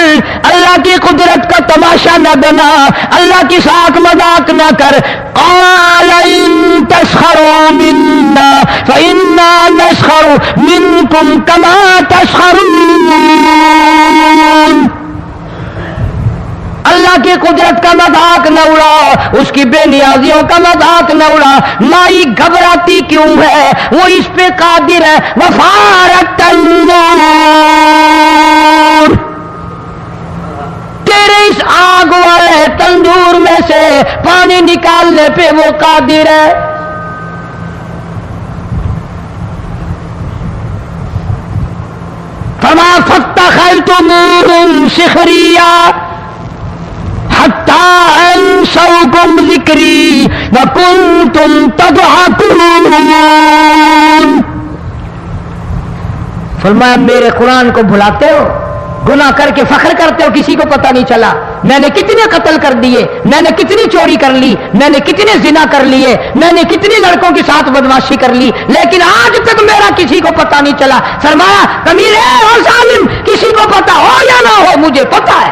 اللہ کی قدرت کا تماشا نہ بنا، اللہ کی ساکھ مذاق نہ کر۔ قال ان تسخروا منا فإنا نسخر منكم كما تسخرون۔ اللہ کی قدرت کا مذاق نہ اڑا، اس کی بے نیازیوں کا مذاق نہ اڑا۔ مائی گھبراتی کیوں ہے؟ وہ اس پہ قادر ہے۔ وفارت النور، تیرے اس آگ والے تندور میں سے پانی نکالنے پہ وہ قادر ہے۔ فما فاتخذتموهم سخريا حتى أنسوكم ذكري وكنتم تضحكون۔ فرمایا میرے قرآن کو بھلاتے ہو، گناہ کر کے فخر کرتے ہو، کسی کو پتہ نہیں چلا میں نے کتنے قتل کر دیے، میں نے کتنی چوری کر لی، میں نے کتنے زنا کر لیے، میں نے کتنی لڑکوں کے ساتھ بدماشی کر لی، لیکن آج تک میرا کسی کو پتہ نہیں چلا۔ فرمایا امیر اور ظالم، کسی کو پتہ ہو یا نہ ہو مجھے پتہ ہے،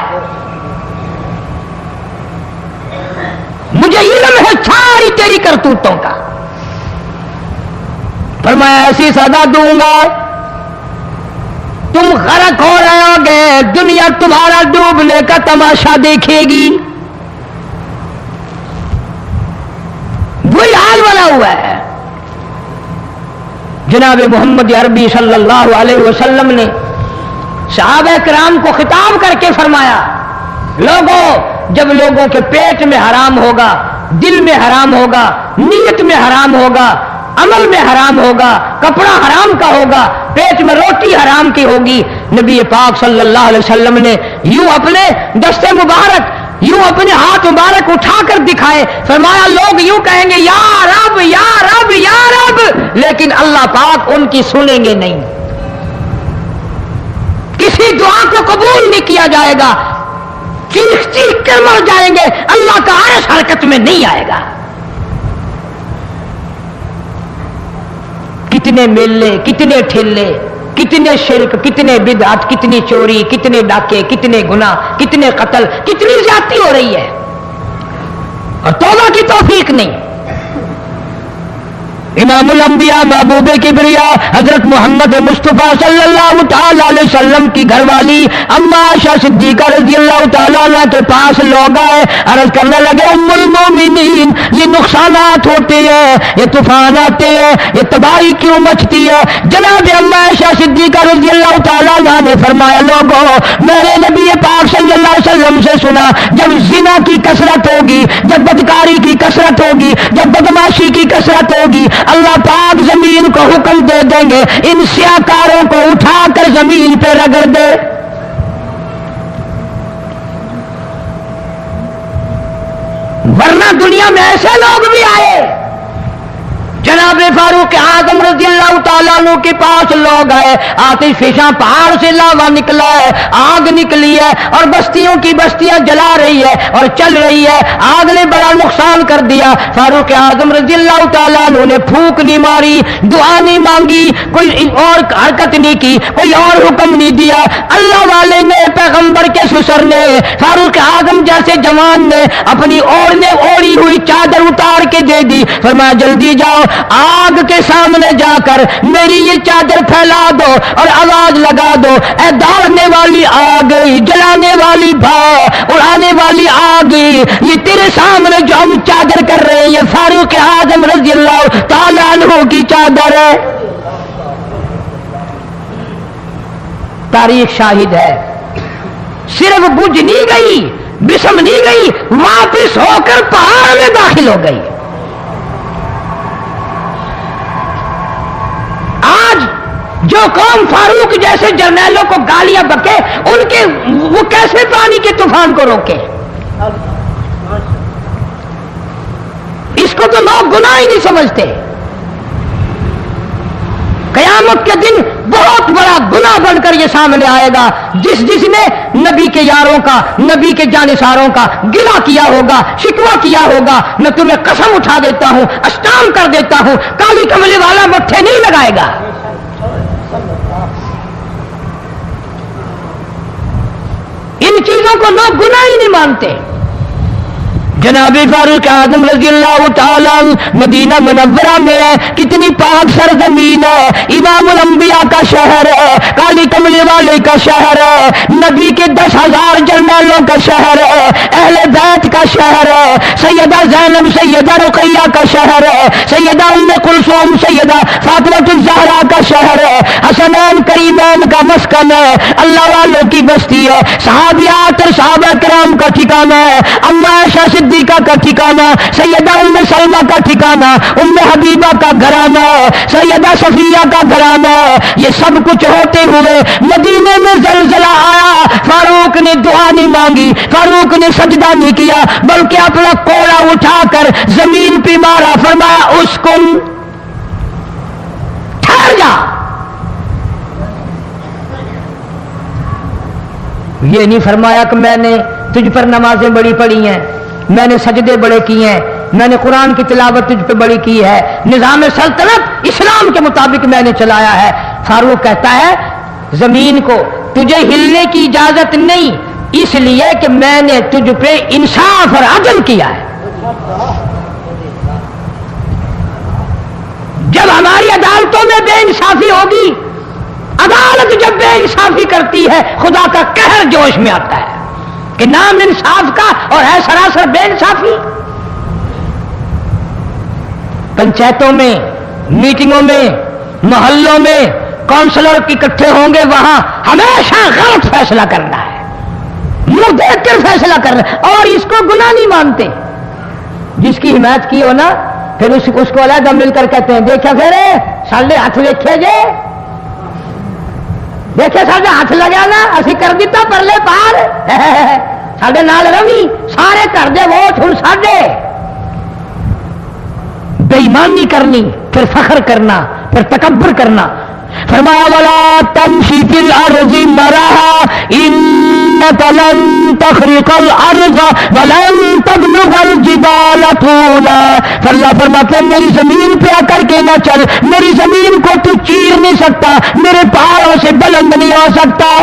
مجھے علم ہے ساری تیری کرتوتوں کا۔ فرمایا ایسی سزا دوں گا تم غرق ہو رہے ہوگے، دنیا تمہارا ڈوبنے کا تماشا دیکھے گی۔ وہی حال بنا ہوا ہے۔ جناب محمد عربی صلی اللہ علیہ وسلم نے صحابہ کرام کو خطاب کر کے فرمایا لوگوں، جب لوگوں کے پیٹ میں حرام ہوگا، دل میں حرام ہوگا، نیت میں حرام ہوگا، عمل میں حرام ہوگا، کپڑا حرام کا ہوگا، پیٹ میں روٹی حرام کی ہوگی، نبی پاک صلی اللہ علیہ وسلم نے یوں اپنے دست مبارک، یوں اپنے ہاتھ مبارک اٹھا کر دکھائے۔ فرمایا لوگ یوں کہیں گے یا رب یا رب یا رب، لیکن اللہ پاک ان کی سنیں گے نہیں، کسی دعا کو قبول نہیں کیا جائے گا، چیخ چیخ کر مر جائیں گے، اللہ کا عرش حرکت میں نہیں آئے گا۔ کتنے میلے، کتنے ٹھیلے، کتنے شرک، کتنے بدعت، کتنی چوری، کتنے ڈاکے، کتنے گناہ، کتنے قتل، کتنی زیادتی ہو رہی ہے اور توبہ کی توفیق نہیں۔ امام الانبیاء محبوب کبریا حضرت محمد مصطفیٰ صلی اللہ تعالی علیہ وسلم کی گھر والی اما عائشہ صدیقہ رضی اللہ تعالی عنہ کے پاس لوگ آئے، عرض کرنے لگے ام المومنین یہ نقصانات ہوتے ہیں، یہ طوفان آتے ہیں، یہ تباہی کیوں مچتی ہے؟ جناب اما عائشہ صدیقہ رضی اللہ تعالی عنہ نے فرمایا لوگوں، میں نے نبی پاک صلی اللہ علیہ وسلم سے سنا جب زنا کی کثرت ہوگی، جب بدکاری کی کثرت ہوگی، جب بدماشی کی کثرت ہوگی، اللہ پاک زمین کو حکم دے دیں گے ان سیاکاروں کو اٹھا کر زمین پہ رگڑ دے۔ ورنہ دنیا میں ایسے لوگ بھی آئے जनाब फारूक आजम रजी अल्लाह तआला अन्हु के पास लोग आए, आतिशफिशा पहाड़ से लावा निकला है, आग निकली है और बस्तियों की बस्तियां जला रही है और चल रही है। आग ने बड़ा नुकसान कर दिया। फारूक आजम रजी अल्लाह तआला अन्हु ने फूंक नहीं मारी, दुआ नहीं मांगी, कोई और हरकत नहीं की, कोई और हुक्म नहीं दिया। अल्लाह वाले ने, पैगंबर के ससुर ने, फारूक आजम जैसे जवान ने अपनी ओढ़ी हुई चादर उतार के दे दी। फरमाया जल्दी जाओ, आग के सामने जाकर मेरी ये चादर फैला दो और आवाज लगा दो, ए दौड़ने वाली आ गई, जलाने वाली भाव, उड़ाने वाली आ गई, ये तेरे सामने जो हम चादर कर रहे हैं ये फारूक आजम रज़ी अल्लाह तआला अन्हु की चादर है। तारीख शाहिद है। सिर्फ बुझ नहीं गई, बिसम नहीं गई, वापस होकर पहाड़ में दाखिल हो गई। आज जो कौम फारूक जैसे जर्नैलों को गालियां बके, उनके वो कैसे पानी के तूफान को रोके? इसको तो लोग गुनाह ही नहीं समझते। कयामत के दिन बहुत बड़ा गुनाह बनकर ये सामने आएगा। जिसने नबी के यारों का, नबी के जानिसारों का गिला किया होगा, शिकवा किया होगा, मैं तुम्हें कसम उठा देता हूं, अस्ताम कर देता हूं, काली कमली वाला मत्थे नहीं लगाएगा। इन चीजों को लोग गुनाह ही नहीं मानते। जनाब फारूक आजम रज़ी अल्लाह तआला मदीना मुनव्वरा में है, कितनी पाक सरजमीन है, इमामुल अंबिया का शहर है, काली कमले वाले का शहर है, नबी के 10,000 जर्नैलों का शहर है, अहले बैत का शहर है, सैयदा ज़ैनब, सैयदा रुक़ैया का शहर है, सैयदा उम्मे कुलसूम, सैयदा फातिमातुज़ ज़हरा का शहर है, हसनैन करीमैन का मस्कन है, अल्लाह वालों की बस्ती है, सहाबियात और सहाबा किराम का ठिकाना है, अम्मा आयशा सिद्दीका का ठिकाना, सैयदा उम्मे सलमा का ठिकाना, उम्मे हबीबा का घराना, सैयदा सफिया का घराना। ये सब कुछ होते हुए मदीने में जलजला आया, फारूक ने दुआ नहीं मांगी, फारूक ने सजदा नहीं किया, बल्कि अपना कोड़ा उठाकर जमीन पे मारा। फरमाया उसकुन, ठहर जा। ये नहीं फरमाया कि मैंने तुझ पर नमाजें बड़ी पढ़ी हैं, मैंने सजदे बड़े किए हैं, मैंने कुरान की तिलावत तुझ पे बड़ी की है, निजाम सल्तनत इस्लाम के मुताबिक मैंने चलाया है। फारूक कहता है जमीन को तुझे हिलने की इजाजत नहीं, इसलिए कि मैंने तुझ पे इंसाफ और अदल किया है। जब हमारी अदालतों में बेइंसाफी होगी, अदालत जब बेइंसाफी करती है, खुदा का कहर जोश में आता है कि नाम इंसाफ का और है सरासर बेइंसाफी। पंचायतों में, मीटिंगों में, मोहल्लों में काउंसलर इकट्ठे होंगे, वहां हमेशा गलत फैसला करना है, मुंह देखकर फैसला करना है, और इसको गुनाह नहीं मानते। जिसकी हिमायत की हो ना, फिर उसको अलग मिलकर कहते हैं देखा फिर साढ़े हाथ देखे जे, देखे साढ़े हाथ लगा ना, असी कर दिता परले पार, साढ़े नाल रवि, सारे कर दे वोट हुण साढ़े। बेईमानी करनी, फिर फखर करना, फिर तकब्बुर करना। फरमाया वला तमशी फिल अर्ज़ि मरहा इन्नका लन तखरिक़ल अर्ज़ वलन तबलुग़ल जिबाल तूला। अल्लाह फरमाते हैं मेरी जमीन पे आकर के ना चल, मेरी जमीन को तू चीर नहीं सकता, मेरे पहाड़ों से बुलंद नहीं हो सकता।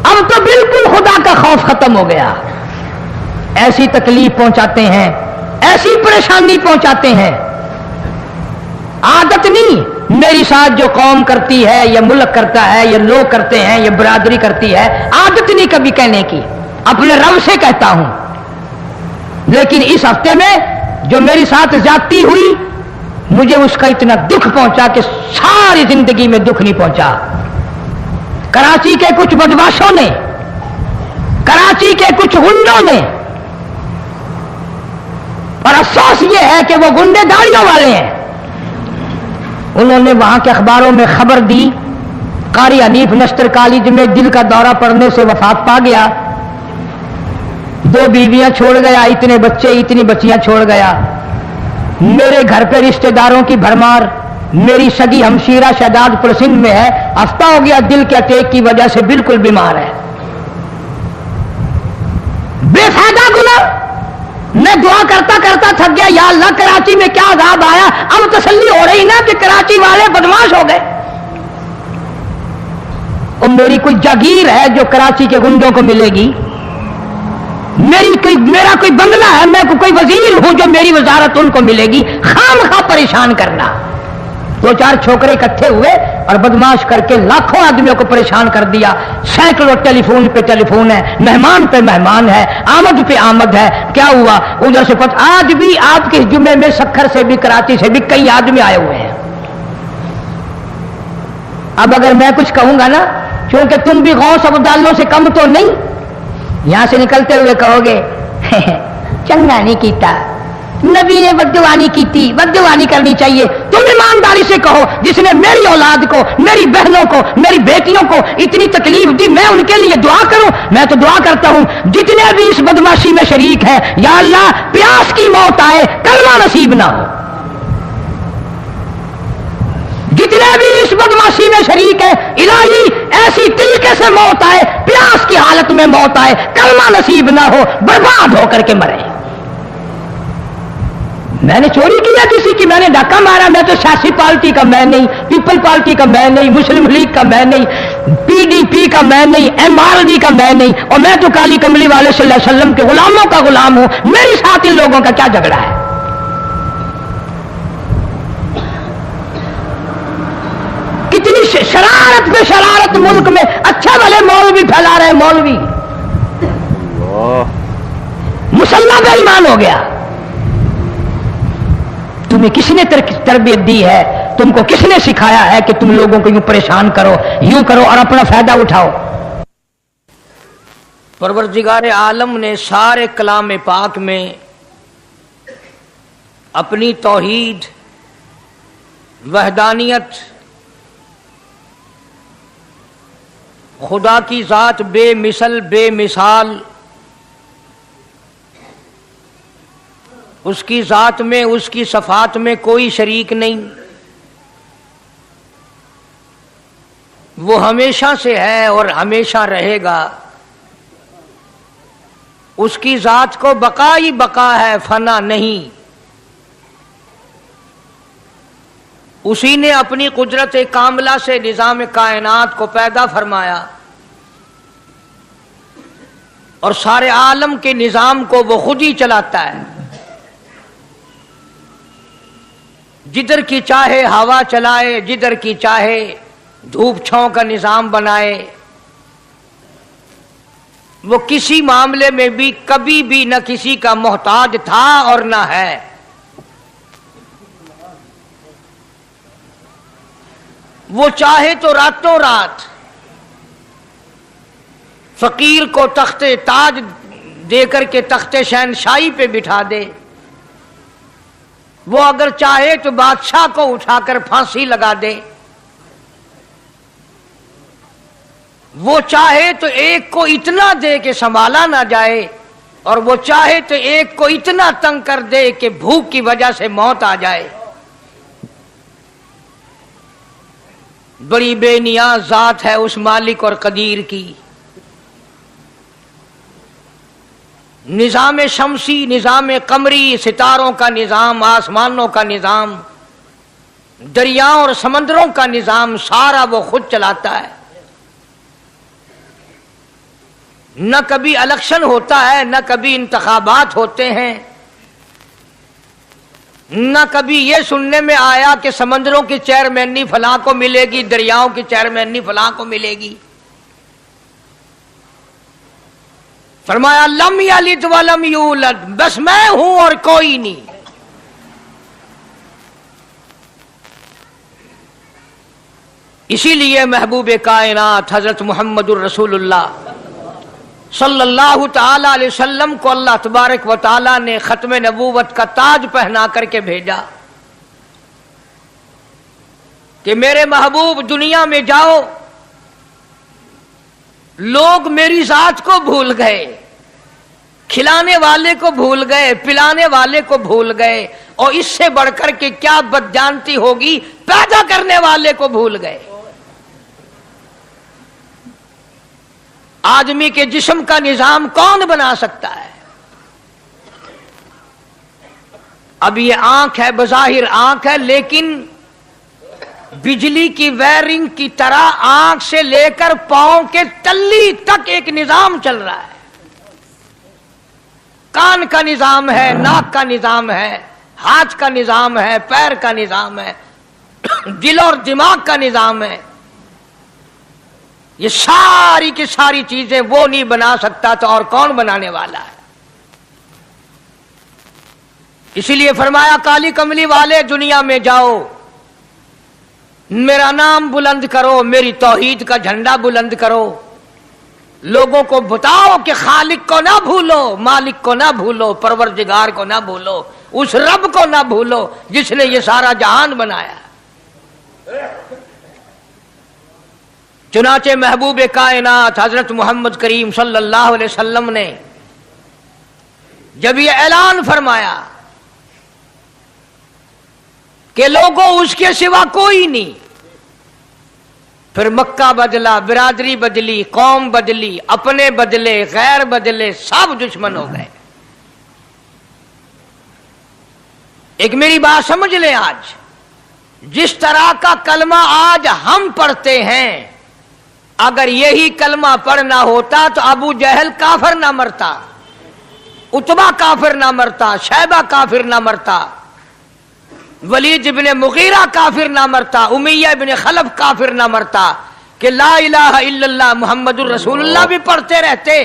अब तो बिल्कुल खुदा का खौफ खत्म हो गया। ऐसी तकलीफ पहुंचाते हैं, ऐसी परेशानी पहुंचाते हैं। आदत नहीं मेरी साथ जो कौम करती है, ये मुल्क करता है, ये लोग करते हैं, ये बरादरी करती है, आदत नहीं कभी कहने की, अपने रब से कहता हूं। लेकिन इस हफ्ते में जो मेरी साथ ज्यादती हुई, मुझे उसका इतना दुख पहुंचा कि सारी जिंदगी में दुख नहीं पहुंचा। कराची के कुछ बदमाशों ने, कराची के कुछ गुंडों ने, और अफसोस ये है कि वो गुंडे दाढ़ियों वाले हैं, उन्होंने वहां के अखबारों में खबर दी कारी हनीफ नश्तर कॉलेज में दिल का दौरा पड़ने से वफात पा गया। 2 बीवियां छोड़ गया, इतने बच्चे इतनी बच्चियां छोड़ गया। मेरे घर पे रिश्तेदारों की भरमार, मेरी सगी हमशीरा शहजादपुर सिंध में है, हफ्ता हो गया दिल के अटैक की वजह से बिल्कुल बीमार है। बेफायदा गुलाम, मैं दुआ करता करता थक गया, या अल्लाह कराची में क्या अजाब आया। अब तसल्ली हो रही ना कि कराची वाले बदमाश हो गए। और मेरी कोई जागीर है जो कराची के गुंडों को मिलेगी, मेरा कोई बंगला है, मैं कोई वजीर हूं जो मेरी वजारत उनको मिलेगी। खामखा परेशान करना। 2-4 छोकरे इकट्ठे हुए और बदमाश करके लाखों आदमियों को परेशान कर दिया। सैकड़ों टेलीफोन पे टेलीफोन है, मेहमान पे मेहमान है, आमद पे आमद है। क्या हुआ उधर से कुछ, आज भी आपके जुम्मे में सखर से भी कराची से भी कई आदमी आए हुए हैं। अब अगर मैं कुछ कहूंगा ना, क्योंकि तुम भी गौस अब्दालों से कम तो नहीं, यहां से निकलते हुए कहोगे चंगा नहीं कीता, नबी ने बद्दुआनी की थी, बद्दुआनी करनी चाहिए। तुम ईमानदारी से कहो, जिसने मेरी औलाद को, मेरी बहनों को, मेरी बेटियों को इतनी तकलीफ दी, मैं उनके लिए दुआ करूं। मैं तो दुआ करता हूं जितने भी इस बदमाशी में शरीक है, या अल्लाह प्यास की मौत आए, कलमा नसीब ना हो। जितने भी इस बदमाशी में शरीक है, इलाही ऐसी तरीके से मौत आए, प्यास की हालत में मौत आए, कलमा नसीब ना हो, बर्बाद होकर के मरे। मैंने चोरी किया किसी की, मैंने धक्का मारा, मैं तो सियासी पार्टी का मैं नहीं, पीपल पार्टी का मैं नहीं, मुस्लिम लीग का मैं नहीं, पीडीपी का मैं नहीं, एमआरडी का मैं नहीं, और मैं तो काली कमली वाले सल्लल्लाहु अलैहि वसल्लम के गुलामों का गुलाम हूं। मेरे साथ इन लोगों का क्या झगड़ा है? कितनी शरारत पे शरारत मुल्क में, अच्छे वाले मौलवी फैला रहे, मौलवी मुसल्ला बेईमान हो गया। तुम्हें किसने तरबियत दी है? तुमको किसने सिखाया है कि तुम लोगों को यूं परेशान करो, यूं करो और अपना फायदा उठाओ? परवरदिगार आलम ने सारे कलाम पाक में अपनी तौहीद, वहदानियत, खुदा की जात बेमिसल बेमिसाल, उसकी जात में, उसकी सफात में कोई शरीक नहीं, वो हमेशा से है और हमेशा रहेगा। उसकी जात को बका ही बका है, फना नहीं। उसी ने अपनी कुदरत कामला से निजाम कायनात को पैदा फरमाया और सारे आलम के निजाम को वो खुद ही चलाता है। जिधर की चाहे हवा चलाए, जिधर की चाहे धूप छांव का निजाम बनाए। वो किसी मामले में भी कभी भी न किसी का मोहताज था और न है। वो चाहे तो रातों रात फकीर को तख्ते ताज देकर के तख्ते शहनशाही पे बिठा दे। वो अगर चाहे तो बादशाह को उठाकर फांसी लगा दे। वो चाहे तो एक को इतना दे कि संभाला ना जाए, और वो चाहे तो एक को इतना तंग कर दे कि भूख की वजह से मौत आ जाए। बड़ी बेनियाज जात है उस मालिक और कदीर की। निजाम शमसी, निजाम कमरी, सितारों का निजाम, आसमानों का निजाम, दरियाओं और समंदरों का निजाम, सारा वो खुद चलाता है। न कभी इलेक्शन होता है, न कभी इंतखाबात होते हैं, न कभी ये सुनने में आया कि समंदरों की चेयरमैनी फलां को मिलेगी, दरियाओं की चेयरमैनी फलां को मिलेगी। फरमाया लम यलिद वलम यूलद, बस मैं हूं और कोई नहीं। इसीलिए महबूब कायनात हजरत मुहम्मदुर रसूलुल्लाह सल्लल्लाहु ताला अलैहि वसल्लम को अल्लाह तबारक व ताला ने खत्म नबूवत का ताज पहना करके भेजा कि मेरे महबूब दुनिया में जाओ, लोग मेरी जात को भूल गए, کھلانے والے کو بھول گئے، پلانے والے کو بھول گئے، اور اس سے بڑھ کر کے کیا بدجانتی ہوگی، پیدا کرنے والے کو بھول گئے۔ آدمی کے جسم کا نظام کون بنا سکتا ہے؟ اب یہ آنکھ ہے، بظاہر آنکھ ہے، لیکن بجلی کی وائرنگ کی طرح آنکھ سے لے کر پاؤں کے تلی تک ایک نظام چل رہا ہے۔ کان کا نظام ہے، ناک کا نظام ہے، ہاتھ کا نظام ہے، پیر کا نظام ہے، دل اور دماغ کا نظام ہے۔ یہ ساری کی ساری چیزیں وہ نہیں بنا سکتا تو اور کون بنانے والا ہے؟ اسی لیے فرمایا کالی کملی والے دنیا میں جاؤ، میرا نام بلند کرو، میری توحید کا جھنڈا بلند کرو، لوگوں کو بتاؤ کہ خالق کو نہ بھولو، مالک کو نہ بھولو، پروردگار کو نہ بھولو، اس رب کو نہ بھولو جس نے یہ سارا جہان بنایا۔ چنانچہ محبوب کائنات حضرت محمد کریم صلی اللہ علیہ وسلم نے جب یہ اعلان فرمایا کہ لوگوں اس کے سوا کوئی نہیں، پھر مکہ بدلا، برادری بدلی، قوم بدلی، اپنے بدلے، غیر بدلے، سب دشمن ہو گئے۔ ایک میری بات سمجھ لیں، آج جس طرح کا کلمہ آج ہم پڑھتے ہیں، اگر یہی کلمہ پڑھنا ہوتا تو ابو جہل کافر نہ مرتا، عتبہ کافر نہ مرتا، شیبہ کافر نہ مرتا، ولید ابن مغیرہ کافر نہ مرتا، امیہ ابن خلف کافر نہ مرتا، کہ لا الہ الا اللہ محمد الرسول اللہ بھی پڑھتے رہتے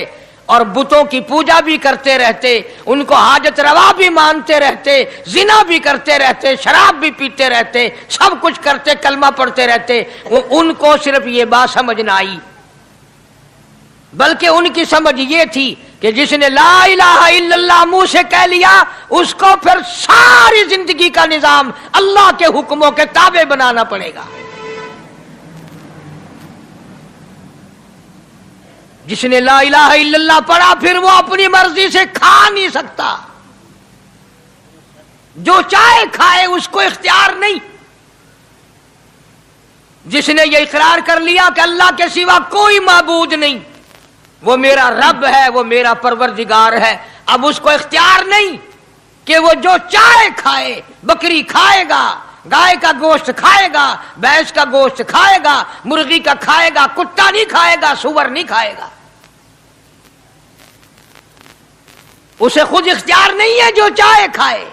اور بتوں کی پوجا بھی کرتے رہتے، ان کو حاجت روا بھی مانتے رہتے، زنا بھی کرتے رہتے، شراب بھی پیتے رہتے، سب کچھ کرتے، کلمہ پڑھتے رہتے۔ ان کو صرف یہ بات سمجھ نہ آئی، بلکہ ان کی سمجھ یہ تھی کہ جس نے لا الہ الا اللہ منہ سے کہہ لیا، اس کو پھر ساری زندگی کا نظام اللہ کے حکموں کے تابع بنانا پڑے گا۔ جس نے لا الہ الا اللہ پڑھا، پھر وہ اپنی مرضی سے کھا نہیں سکتا، جو چاہے کھائے، اس کو اختیار نہیں۔ جس نے یہ اقرار کر لیا کہ اللہ کے سوا کوئی معبود نہیں، وہ میرا رب ہے، وہ میرا پروردگار ہے، اب اس کو اختیار نہیں کہ وہ جو چاہے کھائے، بکری کھائے گا، گائے کا گوشت کھائے گا، بھینس کا گوشت کھائے گا، مرغی کا کھائے گا، کتا نہیں کھائے گا، سور نہیں کھائے گا۔ اسے خود اختیار نہیں ہے، جو چاہے کھائے۔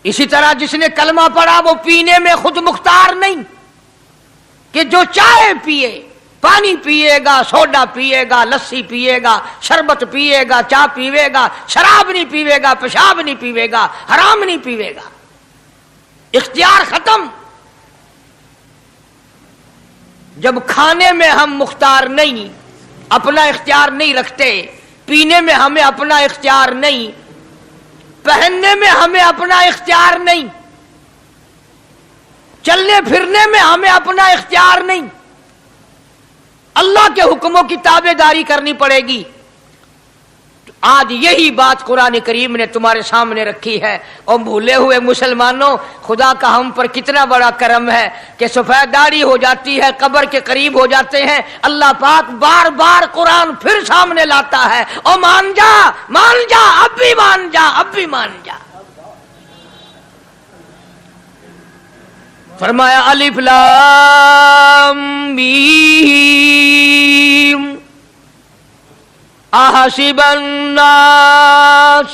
اسی طرح جس نے کلمہ پڑھا وہ پینے میں خود مختار نہیں کہ جو چاہے پیے، پانی پیے گا، سوڈا پیے گا، لسی پیے گا، شربت پیے گا، چائے پیے گا، شراب نہیں پیے گا، پیشاب نہیں پیے گا، حرام نہیں پیے گا۔ اختیار ختم۔ جب کھانے میں ہم مختار نہیں، اپنا اختیار نہیں رکھتے، پینے میں ہمیں اپنا اختیار نہیں، پہننے میں ہمیں اپنا اختیار نہیں، چلنے پھرنے میں ہمیں اپنا اختیار نہیں، اللہ کے حکموں کی تابع داری کرنی پڑے گی۔ آج یہی بات قرآن کریم نے تمہارے سامنے رکھی ہے۔ اور بھولے ہوئے مسلمانوں، خدا کا ہم پر کتنا بڑا کرم ہے کہ سفید داڑھی ہو جاتی ہے، قبر کے قریب ہو جاتے ہیں، اللہ پاک بار بار قرآن پھر سامنے لاتا ہے، اور مان جا، مان جا، اب بھی مان جا، اب بھی مان جا۔ فرمایا الف لام میم احسب الناس،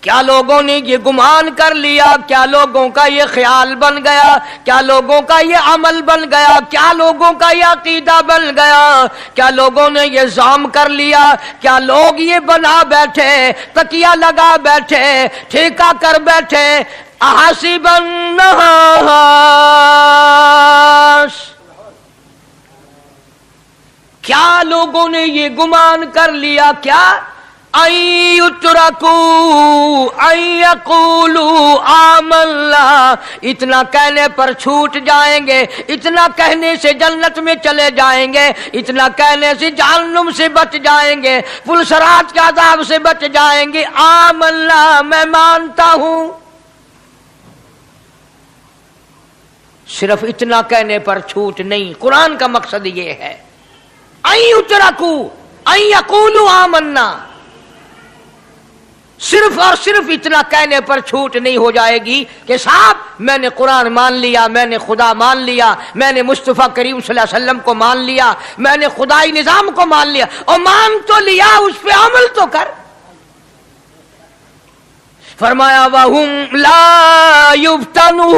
کیا لوگوں نے یہ گمان کر لیا، کیا لوگوں کا یہ خیال بن گیا، کیا لوگوں کا یہ عمل بن گیا، کیا لوگوں کا یہ عقیدہ بن گیا، کیا لوگوں نے یہ ظام کر لیا، کیا لوگ یہ بنا بیٹھے، تکیہ لگا بیٹھے، ٹھیکہ کر بیٹھے، احسب الناس، کیا لوگوں نے یہ گمان کر لیا، کیا آمنا، اتنا کہنے پر چھوٹ جائیں گے، اتنا کہنے سے جنت میں چلے جائیں گے، اتنا کہنے سے جہنم سے بچ جائیں گے، پلسرات کے عذاب سے بچ جائیں گے، آمنا میں مانتا ہوں۔ صرف اتنا کہنے پر چھوٹ نہیں، قرآن کا مقصد یہ ہے ان یقولوا آمنا، صرف اور صرف اتنا کہنے پر چھوٹ نہیں ہو جائے گی کہ صاحب میں نے قرآن مان لیا، میں نے خدا مان لیا، میں نے مصطفیٰ کریم صلی اللہ علیہ وسلم کو مان لیا، میں نے خدائی نظام کو مان لیا، اور مان تو لیا، اس پہ عمل تو کر۔ فرمایا وَهُمْ لَا يُفْتَنُونَ،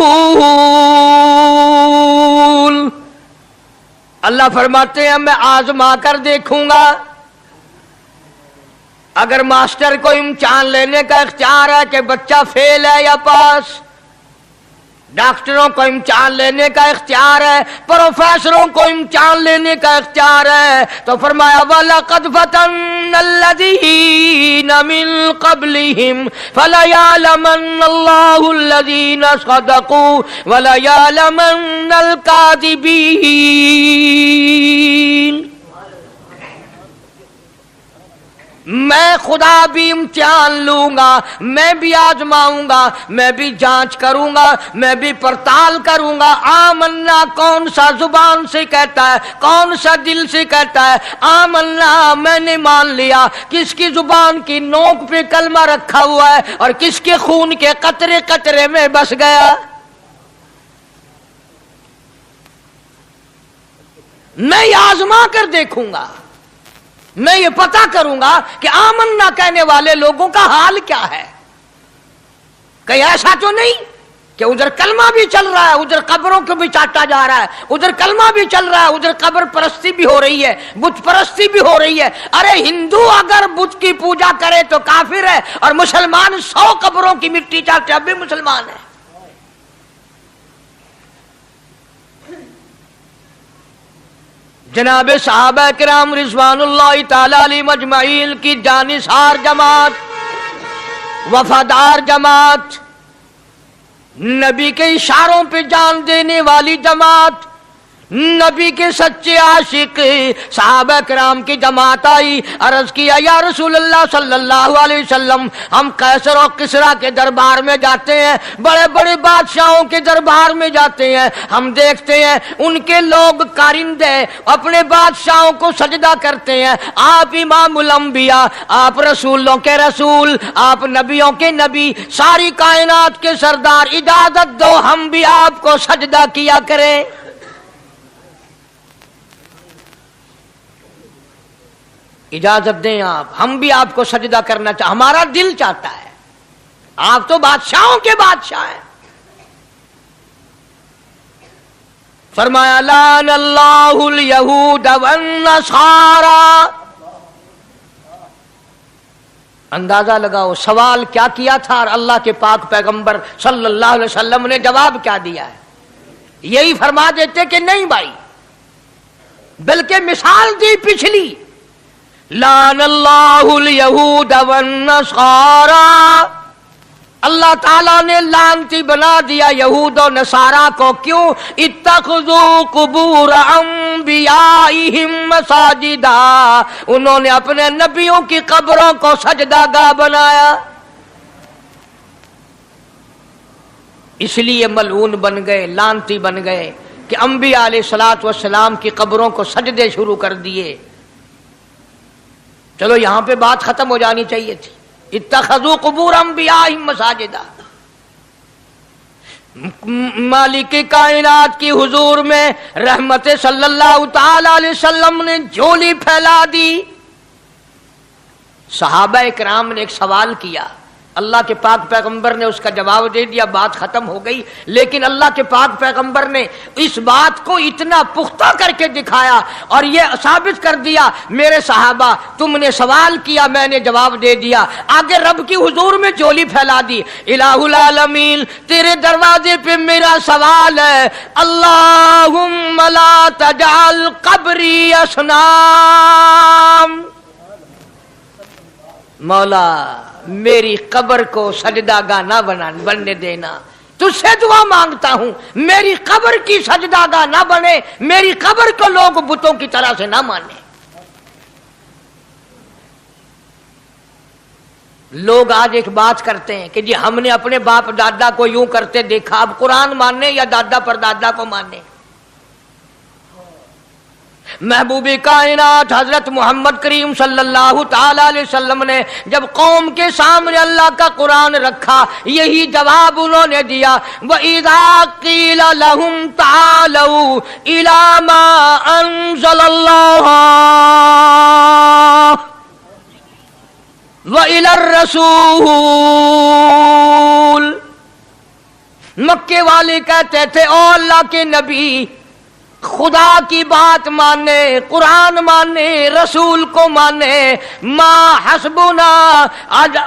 اللہ فرماتے ہیں میں آزما کر دیکھوں گا۔ اگر ماسٹر کو امتحان لینے کا اختیار ہے کہ بچہ فیل ہے یا پاس، ڈاکٹروں کو امتحان لینے کا اختیار ہے، پروفیسروں کو امتحان لینے کا اختیار ہے، تو فرمایا وَلَقَدْ فَتَنَّا الَّذِينَ مِن قَبْلِهِمْ فَلَيَعْلَمَنَّ اللَّهُ الَّذِينَ صَدَقُوا وَلَيَعْلَمَنَّ الْكَاذِبِينَ۔ میں خدا بھی امتحان لوں گا، میں بھی آزماؤں گا، میں بھی جانچ کروں گا، میں بھی پڑتال کروں گا۔ آمنا کون سا زبان سے کہتا ہے، کون سا دل سے کہتا ہے آمنا میں نے مان لیا، کس کی زبان کی نوک پہ کلمہ رکھا ہوا ہے اور کس کے خون کے قطرے قطرے میں بس گیا۔ میں یہ آزما کر دیکھوں گا، میں یہ پتہ کروں گا کہ آمنا کہنے والے لوگوں کا حال کیا ہے۔ کہیں ایسا تو نہیں کہ ادھر کلمہ بھی چل رہا ہے، ادھر قبروں کو بھی چاٹا جا رہا ہے، ادھر کلمہ بھی چل رہا ہے، ادھر قبر پرستی بھی ہو رہی ہے، بت پرستی بھی ہو رہی ہے۔ ارے ہندو اگر بت کی پوجا کرے تو کافر ہے، اور مسلمان 100 قبروں کی مٹی چاٹے اب بھی مسلمان ہے۔ جناب صحابہ کرام رضوان اللہ تعالی علیہم اجمعین کی جانثار جماعت، وفادار جماعت، نبی کے اشاروں پہ جان دینے والی جماعت، نبی کے سچے عاشق صحابہ کرام کی جماعت آئی، عرض کیا یا رسول اللہ صلی اللہ علیہ وسلم، ہم قیصر اور کسریٰ کے دربار میں جاتے ہیں، بڑے بڑے بادشاہوں کے دربار میں جاتے ہیں، ہم دیکھتے ہیں ان کے لوگ کارندے اپنے بادشاہوں کو سجدہ کرتے ہیں، آپ امام الانبیاء، آپ رسولوں کے رسول، آپ نبیوں کے نبی، ساری کائنات کے سردار، اجازت دو ہم بھی آپ کو سجدہ کیا کریں۔ اجازت دیں آپ، ہم بھی آپ کو سجدہ کرنا چاہتے، ہمارا دل چاہتا ہے، آپ تو بادشاہوں کے بادشاہ ہیں۔ فرمایا لعن اللہ الیہود والنصارى۔ اندازہ لگاؤ سوال کیا کیا تھا اور اللہ کے پاک پیغمبر صلی اللہ علیہ وسلم نے جواب کیا دیا ہے؟ یہی فرما دیتے کہ نہیں بھائی، بلکہ مثال دی پچھلی، لعن اللہ الیہود والنصارى، اللہ تعالیٰ نے لعنتی بنا دیا یہود و نصارہ کو، کیوں؟ اتخذوا قبور انبیائہم مساجدا، انہوں نے اپنے نبیوں کی قبروں کو سجدہ گاہ بنایا، اس لیے ملعون بن گئے، لعنتی بن گئے کہ انبیاء علیہ الصلوۃ والسلام کی قبروں کو سجدے شروع کر دیے۔ چلو یہاں پہ بات ختم ہو جانی چاہیے تھی، اتخذوا قبور انبیائہم مساجدا۔ مالک کائنات کی حضور میں رحمت صلی اللہ تعالی علیہ وسلم نے جھولی پھیلا دی۔ صحابہ کرام نے ایک سوال کیا، اللہ کے پاک پیغمبر نے اس کا جواب دے دیا، بات ختم ہو گئی، لیکن اللہ کے پاک پیغمبر نے اس بات کو اتنا پختہ کر کے دکھایا اور یہ ثابت کر دیا، میرے صحابہ تم نے سوال کیا، میں نے جواب دے دیا، آگے رب کی حضور میں جھولی پھیلا دی۔ الہ العالمین تیرے دروازے پہ میرا سوال ہے، اللہم لا تجعل قبری اصنام، मौला मेरी कब्र को सजदा गाना बनने देना, तुझसे दुआ मांगता हूं मेरी कब्र की सजदागाह ना बने, मेरी कब्र को लोग बुतों की तरह से ना माने। लोग आज एक बात करते हैं कि जी हमने अपने बाप दादा को यूं करते देखा, अब कुरान माने या दादा पर दादा को माने। महबूबे कायनात हजरत मोहम्मद करीम सल्लल्लाहु ताला अलैहि वसल्लम ने जब कौम के सामने अल्लाह का कुरान रखा, यही जवाब उन्होंने दिया, व इज़ा क़ीला लहुम तालू इला मा अंज़लल्लाह व इलर रसूल। मक्के वाले कहते थे ओ अल्लाह के नबी, खुदा की बात माने, कुरान माने, रसूल को माने, मा हस्बुना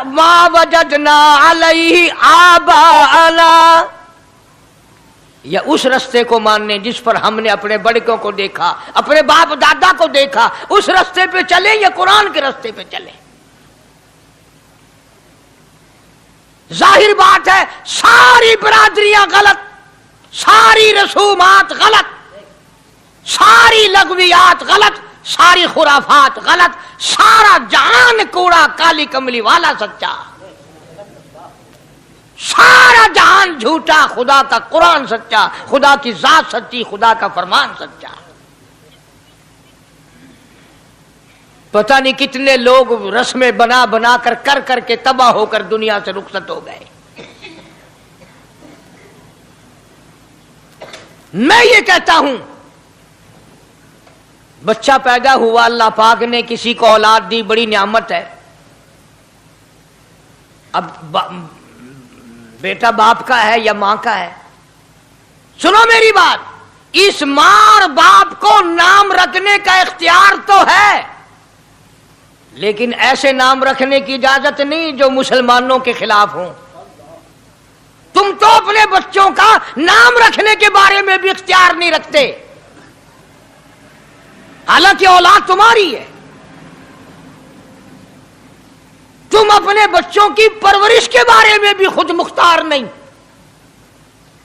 मा वजदना अलैहि आबाअना, या उस रास्ते को माने जिस पर हमने अपने बड़कों को देखा, अपने बाप दादा को देखा, उस रास्ते पे चले या कुरान के रास्ते पे चले। जाहिर बात है सारी बरादरियां गलत, सारी रसूमात गलत, सारी लगवियात गलत, सारी खुराफात गलत, सारा जहान कूड़ा काली कमली वाला सच्चा, सारा जहान झूठा, खुदा का कुरान सच्चा, खुदा की जात सच्ची, खुदा का फरमान सच्चा। पता नहीं कितने लोग रस्में बना बना कर करके तबाह होकर दुनिया से रुखसत हो गए। मैं ये कहता हूं बच्चा पैदा हुआ, अल्लाह पाक ने किसी को औलाद दी, बड़ी नियामत है। अब बेटा बाप का है या मां का है? सुनो मेरी बात, इस मां और बाप को नाम रखने का इख्तियार तो है, लेकिन ऐसे नाम रखने की इजाजत नहीं जो मुसलमानों के खिलाफ हों। तुम तो अपने बच्चों का नाम रखने के बारे में भी इख्तियार नहीं रखते, हालांकि औलाद तुम्हारी है। तुम अपने बच्चों की परवरिश के बारे में भी खुद मुख्तार नहीं।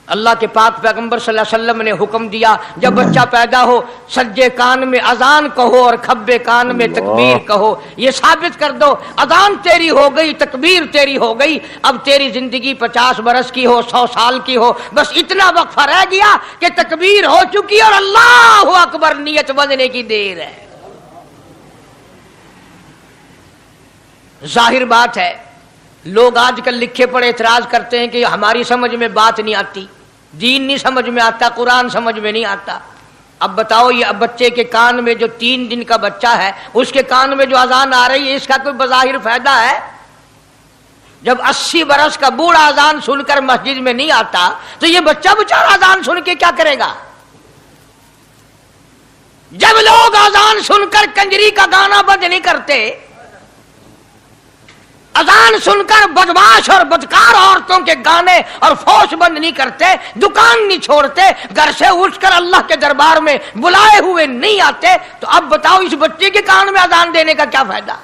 अल्लाह के पाक पैगंबर सल्लल्लाहु अलैहि वसल्लम ने हुक्म दिया, जब बच्चा पैदा हो सज्जे कान में अजान कहो और खब्बे कान में तकबीर कहो। ये साबित कर दो अजान तेरी हो गई, तकबीर तेरी हो गई, अब तेरी जिंदगी 50 बरस की हो, 100 साल की हो, बस इतना वक्फा रह गया कि तकबीर हो चुकी और अल्लाहु अकबर नियत बंधने की देर है। जाहिर बात है लोग आजकल लिखे पढ़े एतराज करते हैं कि हमारी समझ में बात नहीं आती, दीन नहीं समझ में आता, कुरान समझ में नहीं आता। अब बताओ ये अब बच्चे के कान में जो 3 दिन का बच्चा है उसके कान में जो अजान आ रही है, इसका कोई बज़ाहिर फायदा है? जब 80 बरस का बूढ़ा अजान सुनकर मस्जिद में नहीं आता तो ये बच्चा बेचारा अजान सुन के क्या करेगा? जब लोग अजान सुनकर कंजरी का गाना बंद नहीं करते, अजान सुनकर बदमाश और बदकार औरतों के गाने और फौश बंद नहीं करते, दुकान नहीं छोड़ते, घर से उठकर अल्लाह के दरबार में बुलाए हुए नहीं आते, तो अब बताओ इस बच्चे के कान में अजान देने का क्या फायदा?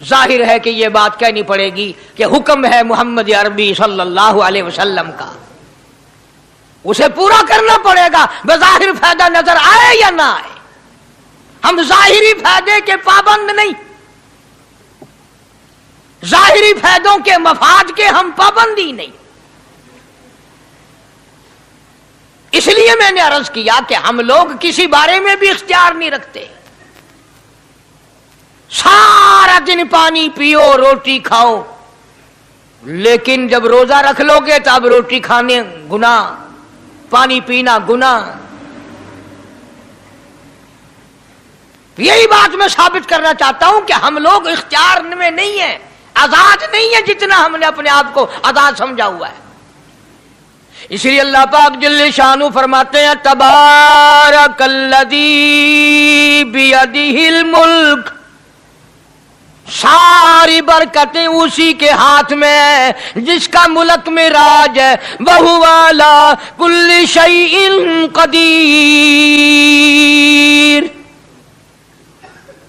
जाहिर है कि यह बात कहनी पड़ेगी कि हुक्म है मोहम्मद अरबी सल्लल्लाहु अलैहि वसल्लम का, उसे पूरा करना पड़ेगा, बज़ाहिर फायदा नजर आए या ना आए। हम जाहिरी फायदे के पाबंद नहीं, जाहिरी फायदों के मफाद के हम पाबंदी नहीं। इसलिए मैंने अर्ज किया कि हम लोग किसी बारे में भी इख्तियार नहीं रखते। सारा दिन पानी पियो, रोटी खाओ, लेकिन जब रोजा रख लोगे तो अब रोटी खाने गुनाह, पानी पीना गुनाह। यही बात मैं साबित करना चाहता हूं कि हम लोग इख्तियार में नहीं है, आजाद नहीं है जितना हमने अपने आप को आजाद समझा हुआ है। इसलिए अल्लाह पाक जल्ले शानु फरमाते हैं, तबारकल्लज़ी बियदिहिल मुल्क, सारी बरकतें उसी के हाथ में है जिसका मुल्क में राज है। वहुवा अला कुल्ली शैइन कदीर,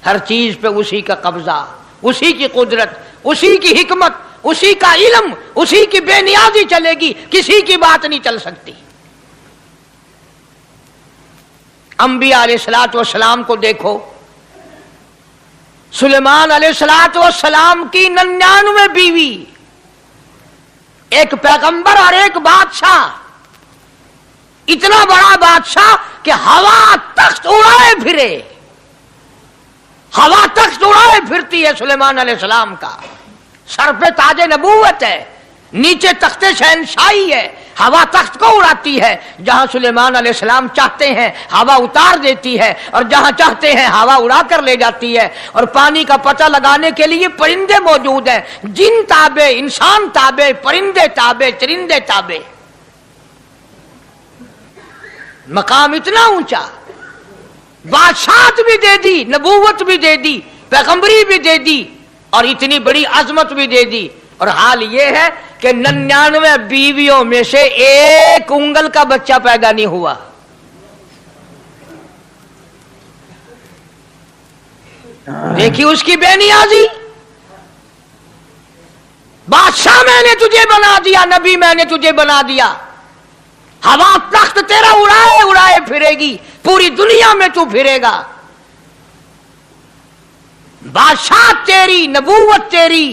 हर चीज पे उसी का कब्जा, उसी की कुदरत, उसी की हिकमत, उसी का इल्म, उसी की बेनियाजी चलेगी, किसी की बात नहीं चल सकती। अंबिया अलैहिस्सलातु वस्सलाम को देखो, सुलेमान अलैहिस्सलातु वस्सलाम की 99 बीवी, एक पैगंबर और एक बादशाह, इतना बड़ा बादशाह कि हवा तख्त उड़ाए फिरे, हवा तख्त उड़ाए फिरती है सुलेमान अलैहिस्सलाम का। सर पे ताजे नबूवत है, नीचे तख्ते शहनशाही है, हवा तख्त को उड़ाती है। जहां सुलेमान अलैहिस्सलाम चाहते हैं हवा उतार देती है, और जहां चाहते हैं हवा उड़ा कर ले जाती है। और पानी का पता लगाने के लिए परिंदे मौजूद हैं, जिन ताबे, इंसान ताबे, परिंदे ताबे, चरिंदे ताबे। मकाम इतना ऊंचा, बादशाहत भी दे दी, नबूवत भी दे दी, पैगंबरी भी दे दी, और इतनी बड़ी अजमत भी दे दी। और हाल यह है कि 99 बीवियों में से एक उंगल का बच्चा पैदा नहीं हुआ। देखिए उसकी बेनियाजी। बादशाह मैंने तुझे बना दिया, नबी मैंने तुझे बना दिया, हवा तख्त तेरा उड़ाए उड़ाए फिरेगी, पूरी दुनिया में तू फिरेगा। बादशाह तेरी, नबूवत तेरी,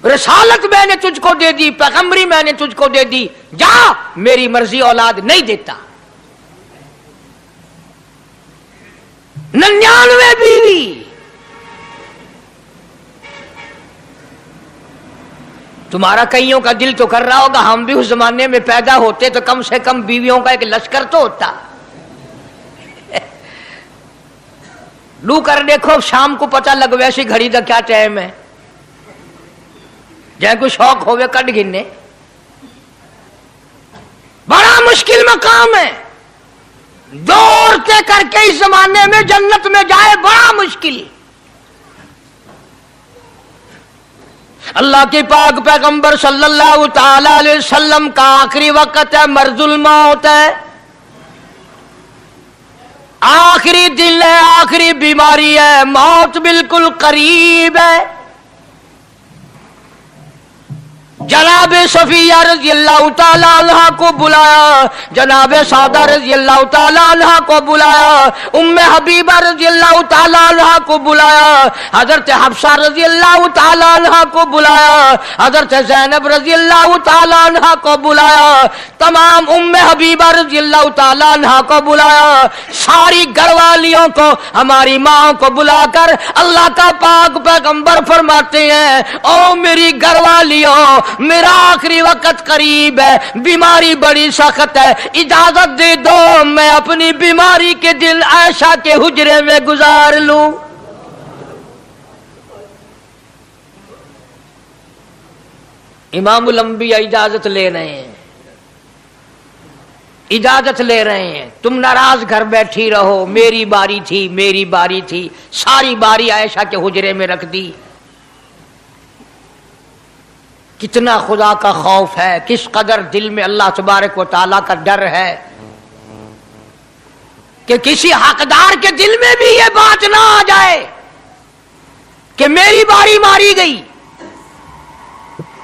रिसालत मैंने तुझको दे दी, पैगंबरी मैंने तुझको दे दी, जा, मेरी मर्जी औलाद नहीं देता। 99 बीवी। तुम्हारा कईयों का दिल तो कर रहा होगा हम भी उस जमाने में पैदा होते तो कम से कम बीवियों का एक लश्कर तो होता। लू कर देखो, शाम को पता लग वैसी घड़ी का क्या टाइम है, जै कोई शौक होवे कट गिनने। बड़ा मुश्किल मकाम है, दौड़ते करके इस जमाने में जन्नत में जाए बड़ा मुश्किल। अल्लाह के पाक पैगंबर सल्लल्लाहु ताला अलैहि वसल्लम का आखिरी वक्त है, मर्जुल मौत है, आखिरी दिन है, आखिरी बीमारी है, मौत बिल्कुल करीब है। जनाब सफिया रज़ियल्लाहु ताला अन्हा को बुलाया, जनाब सादा रज़ियल्लाहु ताला अन्हा को बुलाया, उम्मे हबीबा रज़ियल्लाहु ताला अन्हा को बुलाया, हजरत हफ्सा रज़ियल्लाहु ताला अन्हा को बुलाया, हजरत ज़ैनब रज़ियल्लाहु ताला अन्हा को बुलाया, तमाम उम्मे हबीबा रज़ियल्लाहु ताला अन्हा को बुलाया, सारी घरवालियों को, हमारी माँ को बुलाकर अल्लाह का पाक पैगंबर फरमाते हैं, ओ मेरी घरवालियों, मेरा आखिरी वक्त करीब है, बीमारी बड़ी सख्त है, इजाजत दे दो मैं अपनी बीमारी के दिन आयशा के हुजरे में गुजार लूं। इमामुल अंबिया इजाजत ले रहे हैं, इजाजत ले रहे हैं, तुम नाराज घर बैठी रहो, मेरी बारी थी, मेरी बारी थी, सारी बारी आयशा के हुजरे में रख दी। कितना खुदा का खौफ है, किस कदर दिल में अल्लाह तबारक व तआला का डर है कि किसी हकदार के दिल में भी ये बात ना आ जाए कि मेरी बारी मारी गई।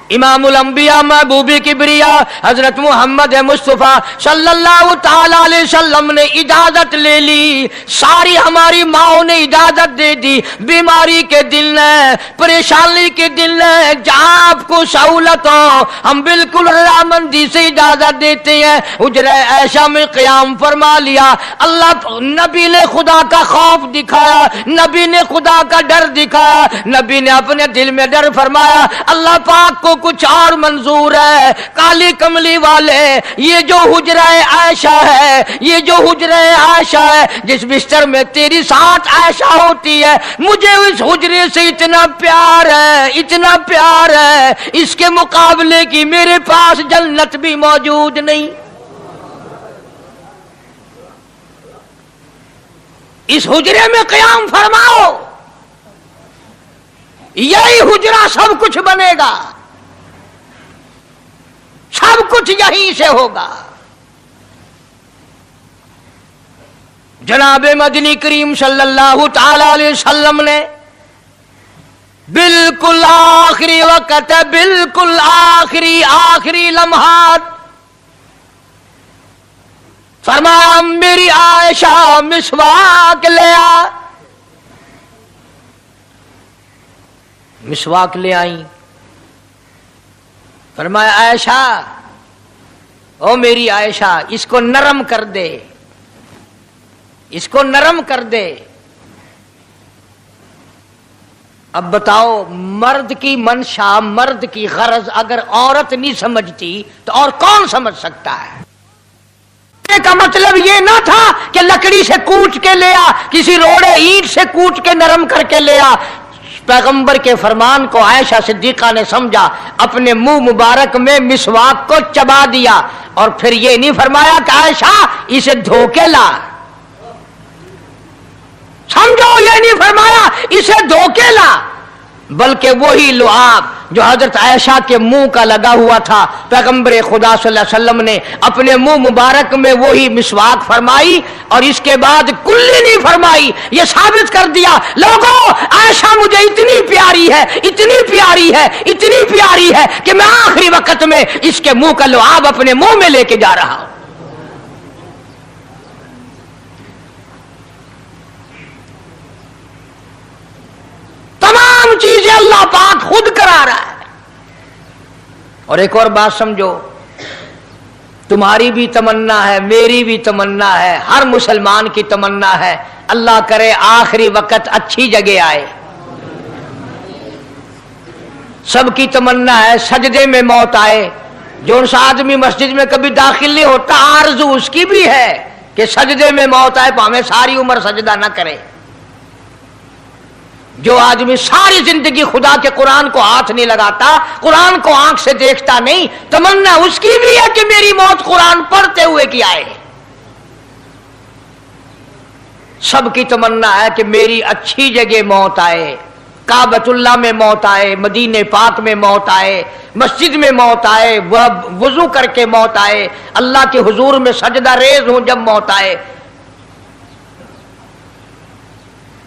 इमामुल अंबिया महबूबी किबरिया हजरत मोहम्मद मुस्तफा सल्लल्लाहु ताला अलैहि वसल्लम ने इजाजत ले ली, सारी हमारी माओ ने इजाजत दे दी। बीमारी के दिन है, परेशानी के दिन है, जहां आपको सहूलत हो हम बिल्कुल रजामंदी से इजाजत देते हैं। हुजरा ऐशा में क़याम फरमा लिया। अल्लाह नबी ने खुदा का खौफ दिखाया, नबी ने खुदा का डर दिखाया, नबी ने अपने दिल में डर फरमाया। अल्लाह पाक को कुछ और मंजूर है। काली कमली वाले, ये जो हुजरा आयशा है, ये जो हुजरा आयशा है, जिस बिस्तर में तेरी साथ आयशा होती है, मुझे उस हुजरे से इतना प्यार है, इतना प्यार है, इसके मुकाबले की मेरे पास जन्नत भी मौजूद नहीं। इस हुजरे में क़याम फरमाओ, यही हुजरा सब कुछ बनेगा, सब कुछ यहीं से होगा। जनाब मदनी करीम सल्लल्लाहु ताला अलैहि वसल्लम ने बिल्कुल आखिरी वक्त, बिल्कुल आखिरी लम्हात फरमाया मेरी आयशा मिसवाक ले आ। मिसवाक ले आई। फरमाया आयशा, ओ मेरी आयशा, इसको नरम कर दे, इसको नरम कर दे। अब बताओ, मर्द की मंशा, मर्द की गरज अगर औरत नहीं समझती तो और कौन समझ सकता है? का मतलब ये ना था कि लकड़ी से कूट के ले आ, किसी रोड़े ईंट से कूट के नरम करके ले आ। पैगंबर के फरमान को आयशा सिद्दीका ने समझा, अपने मुंह मुबारक में मिसवाक को चबा दिया और फिर ये नहीं फरमाया कि आयशा इसे धो के ला। समझो, ये नहीं फरमाया इसे धो के ला, बल्कि वही लुआब जो हजरत आयशा के मुंह का लगा हुआ था, पैगंबर खुदा सल्लल्लाहु अलैहि वसल्लम ने अपने मुंह मुबारक में वही मिसवाक फरमाई और इसके बाद कुल्ली नहीं फरमाई। ये साबित कर दिया, लोगों आयशा मुझे इतनी प्यारी है, इतनी प्यारी है, इतनी प्यारी है कि मैं आखिरी वक्त में इसके मुंह का लुआब अपने मुंह में लेके जा रहा हूं। तमाम चीजें अल्लाह पाक खुद करा रहा है। और एक और बात समझो, तुम्हारी भी तमन्ना है, मेरी भी तमन्ना है, हर मुसलमान की तमन्ना है, अल्लाह करे आखिरी वक्त अच्छी जगह आए। सबकी तमन्ना है सजदे में मौत आए। जो उस आदमी मस्जिद में कभी दाखिल नहीं होता, आरज़ू उसकी भी है कि सजदे में मौत आए, भावें सारी उम्र सजदा ना करे। जो आदमी सारी जिंदगी खुदा के कुरान को हाथ नहीं लगाता, कुरान को आंख से देखता नहीं, तमन्ना उसकी भी है कि मेरी मौत कुरान पढ़ते हुए की आए। सबकी तमन्ना है कि मेरी अच्छी जगह मौत आए, काबतुल्लाह में मौत आए, मदीने पाक में मौत आए, मस्जिद में मौत आए, वह वजू करके मौत आए, अल्लाह के हुजूर में सजदा रेज हूं जब मौत आए।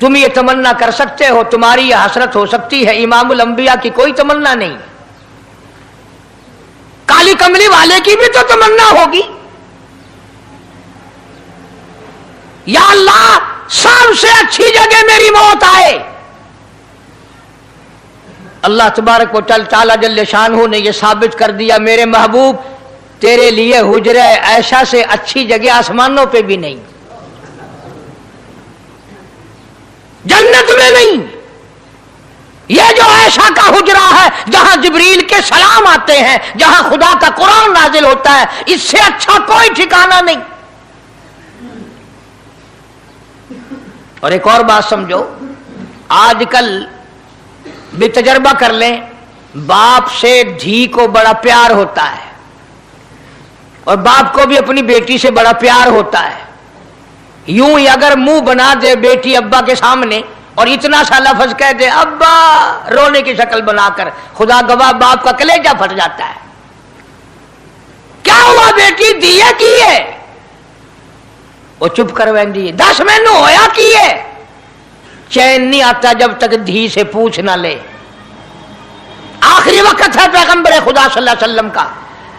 तुम ये तमन्ना कर सकते हो, तुम्हारी ये हसरत हो सकती है। इमामुल अंबिया की कोई तमन्ना नहीं। काली कमली वाले की भी तो तमन्ना होगी, या अल्लाह सबसे अच्छी जगह मेरी मौत आए। अल्लाह तबारक व तआला जल्ले शानहू ने यह साबित कर दिया, मेरे महबूब तेरे लिए हुजरा ऐशा से अच्छी जगह आसमानों पे भी नहीं, जन्नत में नहीं। यह जो आयशा का हुजरा है, जहां जिब्रील के सलाम आते हैं, जहां खुदा का कुरान नाजिल होता है, इससे अच्छा कोई ठिकाना नहीं। और एक और बात समझो, आजकल भी तजर्बा कर लें, बाप से धी को बड़ा प्यार होता है और बाप को भी अपनी बेटी से बड़ा प्यार होता है। यूं ही अगर मुंह बना दे बेटी अब्बा के सामने और इतना सा लफ्ज कह दे अब्बा, रोने की शक्ल बनाकर, खुदा गवाह बाप का कलेजा फट जाता है। क्या हुआ बेटी, दिए की है? वो चुप करवेंदी, 10 मैनू होया की है। चैन नहीं आता जब तक धी से पूछ ना ले। आखिरी वक्त है पैगंबर खुदा सल्लल्लाहु अलैहि वसल्लम का,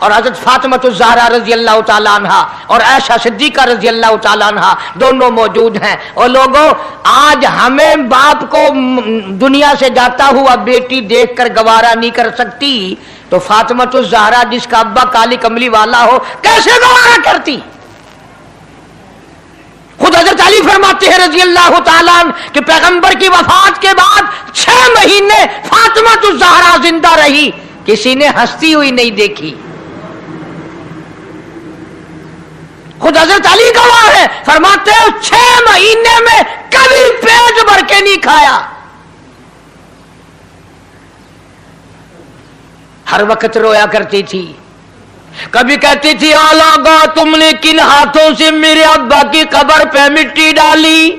और हजरत फातिमा ज़हरा रजी अल्लाह तआला अन्हा और आयशा सिद्दीका रजी अल्लाह तआला अन्हा दोनों मौजूद हैं। और लोगों, आज हमें बाप को दुनिया से जाता हुआ बेटी देखकर गवारा नहीं कर सकती, तो फातिमा ज़हरा जिसका अब्बा काली कमली वाला हो, कैसे गवारा करती? खुद हजरत अली फरमाते हैं रजी अल्लाह तआला अन्हु कि पैगंबर की वफात के बाद 6 महीने फातिमा ज़हरा जिंदा रही, किसी ने हंसती हुई नहीं देखी। खुद हजरत अली गवाह है, फरमाते हैं 6 महीने में कभी पेट भर के नहीं खाया। हर वक्त रोया करती थी। कभी कहती थी, आलागा तुमने किन हाथों से मेरे अब्बा की कब्र पे मिट्टी डाली,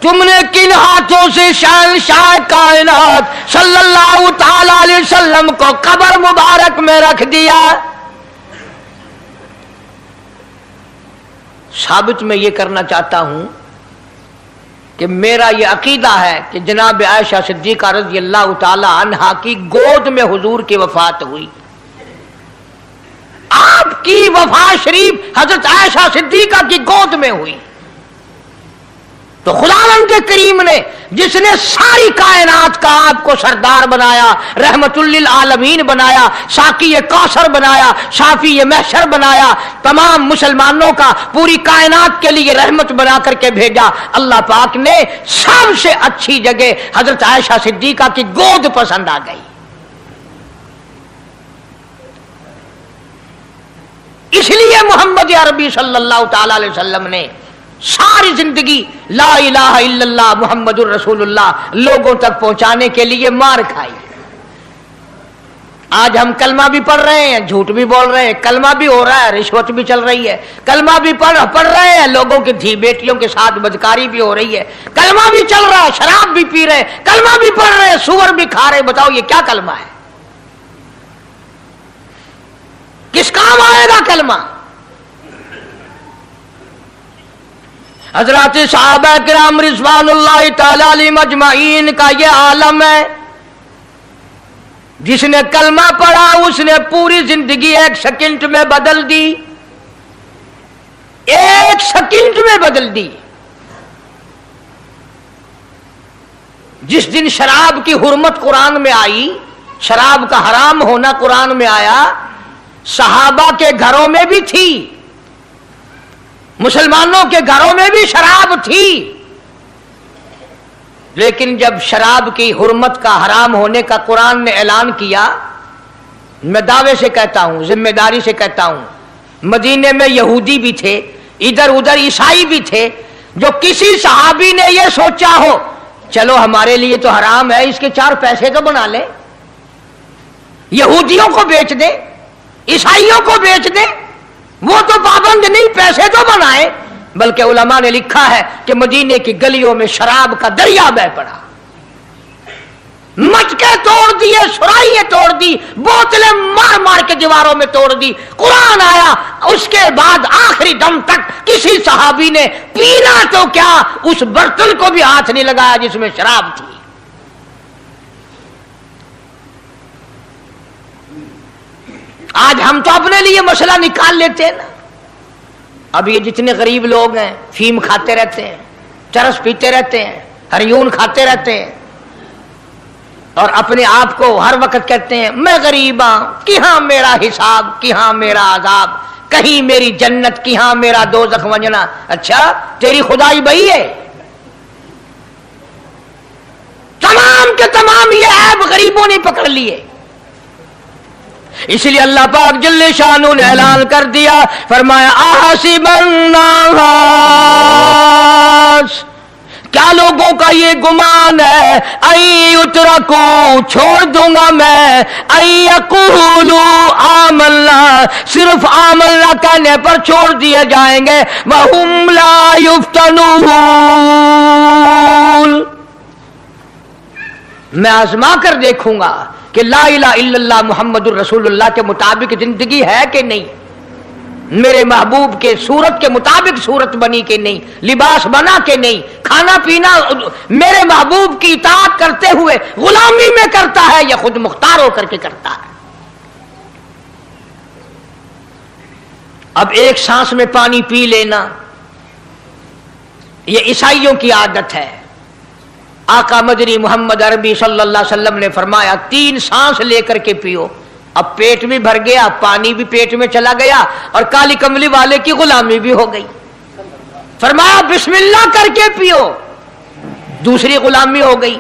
तुमने किन हाथों से शहंशाह कायनात सल्लल्लाहु ताला अलैहि वसल्लम को कब्र मुबारक में रख दिया। साबित मैं ये करना चाहता हूं कि मेरा ये अकीदा है कि जनाब आयशा सिद्दीका रज़ी अल्लाह ताला अन्हा की गोद में हुजूर की वफात हुई। आपकी वफात शरीफ हजरत आयशा सिद्दीका की गोद में हुई। तो खुदावंद के करीम ने जिसने सारी कायनात का आपको सरदार बनाया, रहमतुल लिल आलमीन बनाया, साकी कौसर बनाया, शाफी महशर बनाया, तमाम मुसलमानों का पूरी कायनात के लिए रहमत बना करके भेजा, अल्लाह पाक ने सबसे अच्छी जगह हजरत आयशा सिद्दीका की गोद पसंद आ गई। इसलिए मोहम्मद अरबी सल्लल्लाहु ताला अलैहि वसल्लम ने सारी जिंदगी ला इलाहा इल्लल्लाह मुहम्मदुर रसूलुल्लाह लोगों तक पहुंचाने के लिए मार खाई। आज हम कलमा भी पढ़ रहे हैं, झूठ भी बोल रहे हैं, कलमा भी हो रहा है, रिश्वत भी चल रही है, कलमा भी पढ़ रहे हैं, लोगों की धी बेटियों के साथ बदकारी भी हो रही है, कलमा भी चल रहा है, शराब भी पी रहे हैं, कलमा भी पढ़ रहे हैं, सुअर भी खा रहे। बताओ ये क्या कलमा है? किस काम आएगा कलमा? हजरत सहाबा किराम रिज़वानुल्लाहि तआला अलैहिम अजमाइन का ये आलम है, जिसने कलमा पढ़ा उसने पूरी जिंदगी एक सेकंड में बदल दी, एक सेकंड में बदल दी। जिस दिन शराब की हुर्मत कुरान में आई, शराब का हराम होना कुरान में आया, सहाबा के घरों में भी थी, मुसलमानों के घरों में भी शराब थी, लेकिन जब शराब की हुर्मत का हराम होने का कुरान ने ऐलान किया, मैं दावे से कहता हूं, जिम्मेदारी से कहता हूं, मदीने में यहूदी भी थे, इधर उधर ईसाई भी थे, जो किसी सहाबी ने यह सोचा हो चलो हमारे लिए तो हराम है, इसके 4 पैसे तो बना ले, यहूदियों को बेच दे, ईसाइयों को बेच दे, वो तो पाबंद नहीं, पैसे तो बनाए। बल्कि उलमा ने लिखा है कि मदीने की गलियों में शराब का दरिया बह पड़ा, मटके तोड़ दिए, सुराइयां तोड़ दी, बोतलें मार मार के दीवारों में तोड़ दी। कुरान आया, उसके बाद आखिरी दम तक किसी सहाबी ने पीना तो क्या उस बर्तन को भी हाथ नहीं लगाया जिसमें शराब थी। आज हम तो अपने लिए मसला निकाल लेते हैं ना। अब ये जितने गरीब लोग हैं फीम खाते रहते हैं, चरस पीते रहते हैं, हरियून खाते रहते हैं और अपने आप को हर वक्त कहते हैं मैं गरीब हूं, कि हाँ मेरा हिसाब, कि हाँ मेरा आजाब, कहीं मेरी जन्नत, कि हाँ मेरा दोज़ख वंजना। अच्छा तेरी खुदाई बही है? तमाम के तमाम ये ऐब गरीबों ने पकड़ लिए। इसलिए अल्लाह पाक जल्ले शानु ने ऐलान कर दिया, फरमाया आसिबन्नास, क्या लोगों का ये गुमान है, आई उतरा को छोड़ दूंगा मैं, आई यकूलू आमल्ला, सिर्फ आमल्ला कहने पर छोड़ दिए जाएंगे, वहुम ला युफ्तनून, मैं आजमा कर देखूंगा कि ला इलाहा इल्लल्लाह मुहम्मदुर रसूलुल्लाह के मुताबिक जिंदगी है कि नहीं, मेरे महबूब के सूरत के मुताबिक सूरत बनी कि नहीं, लिबास बना कि नहीं, खाना पीना मेरे महबूब की इताअत करते हुए गुलामी में करता है या खुद मुख्तार होकर के करता है। अब एक सांस में पानी पी लेना यह ईसाइयों की आदत है। आका मदनी मोहम्मद अरबी सल्लल्लाहु अलैहि वसल्लम ने फरमाया 3 सांस लेकर के पियो। अब पेट भी भर गया, पानी भी पेट में चला गया और काली कमली वाले की गुलामी भी हो गई। फरमाया बिस्मिल्लाह करके पियो, दूसरी गुलामी हो गई।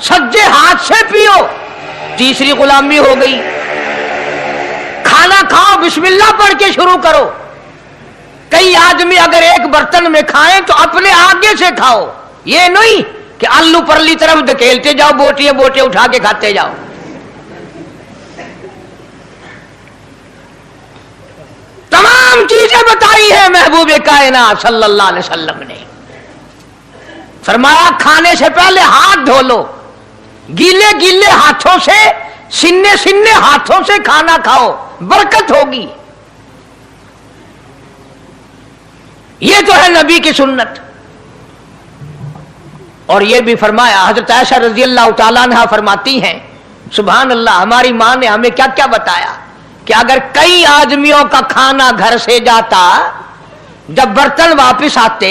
सज्जे हाथ से पियो, तीसरी गुलामी हो गई। खाना खाओ बिस्मिल्लाह पढ़ के शुरू करो। कई आदमी अगर एक बर्तन में खाएं तो अपने आगे से खाओ, ये नहीं कि आलू परली तरफ धकेलते जाओ, बोटियां बोटियां उठा के खाते जाओ। तमाम चीजें बताई है महबूब कायनात सल्लल्लाहु अलैहि वसल्लम ने। फरमाया खाने से पहले हाथ धो लो, गीले गीले हाथों से, सिन्ने सिन्ने हाथों से खाना खाओ, बरकत होगी। ये तो है नबी की सुन्नत। और ये भी फरमाया, हजरत आयशा रजी अल्लाह तआला अन्हा फरमाती हैं, सुभान अल्लाह, हमारी माँ ने हमें क्या क्या बताया कि अगर कई आदमियों का खाना घर से जाता, जब बर्तन वापस आते,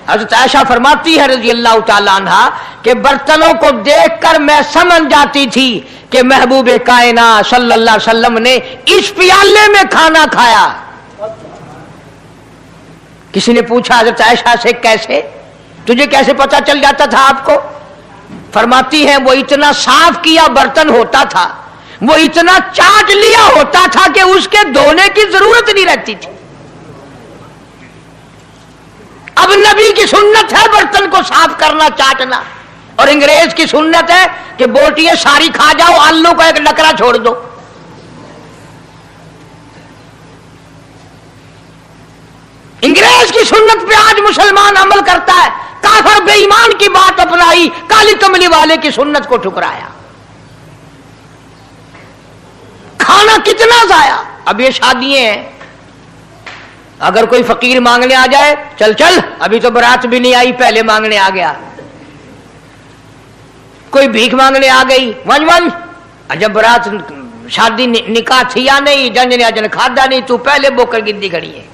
हजरत आयशा फरमाती है रजी अल्लाह तआला अन्हा कि बर्तनों को देखकर मैं समझ जाती थी कि महबूब कायनात सल्लल्लाहु अलैहि वसल्लम ने इस प्याले में खाना खाया। किसी ने पूछा हजरत आयशा से, कैसे, तुझे कैसे पता चल जाता था आपको? फरमाती है, वो इतना साफ किया बर्तन होता था, वो इतना चाट लिया होता था कि उसके धोने की जरूरत नहीं रहती थी। अब नबी की सुन्नत है बर्तन को साफ करना, चाटना, और अंग्रेज की सुन्नत है कि बोटियां सारी खा जाओ, आलू का एक नकरा छोड़ दो। अंग्रेज की सुन्नत पे आज मुसलमान अमल करता है, काफिर बेईमान की बात अपनाई, काली कमली वाले की सुन्नत को ठुकराया। खाना कितना जाया। अब ये शादियां हैं, अगर कोई फकीर मांगने आ जाए, चल चल अभी तो बारात भी नहीं आई, पहले मांगने आ गया। कोई भीख मांगने आ गई, वन वन, जब बारात शादी निकाह थी या नहीं, जंज ने अजन खादा नहीं, तू पहले बोकर गिद्दी खड़ी है।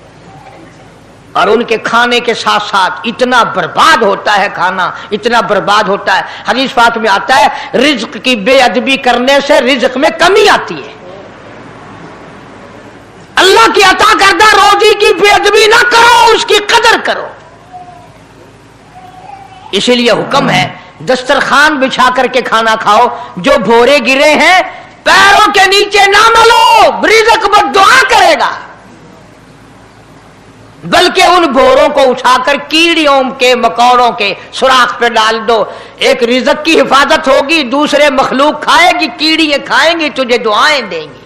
और उनके खाने के साथ साथ इतना बर्बाद होता है खाना, इतना बर्बाद होता है। हदीस पाक में आता है, रिज्क की बेअदबी करने से रिज्क में कमी आती है। अल्लाह की अता करदा रोजी की बेअदबी ना करो, उसकी कदर करो। इसीलिए हुक्म है, दस्तरखान बिछा करके खाना खाओ, जो भोरे गिरे हैं पैरों के नीचे ना मलो, रिज्क बद्दुआ करेगा। बल्कि उन भोरों को उठाकर कीड़ियों के मकोड़ों के सुराख पे डाल दो, एक रिज्क की हिफाजत होगी, दूसरे मखलूक खाएगी, कीड़ियां खाएंगी, तुझे दुआएं देंगी।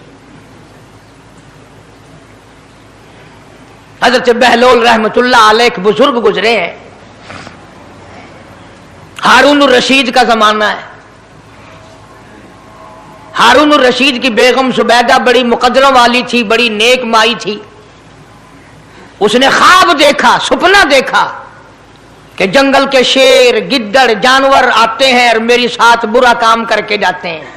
हजरत बहलोल रहमतुल्लाह अलैह एक बुजुर्ग गुजरे हैं, हारून रशीद का जमाना है। हारून रशीद की बेगम सुबैदा बड़ी मुकद्दरों वाली थी, बड़ी नेक माई थी। उसने ख्वाब देखा, सपना देखा कि जंगल के शेर, गिद्दड़, जानवर आते हैं और मेरे साथ बुरा काम करके जाते हैं।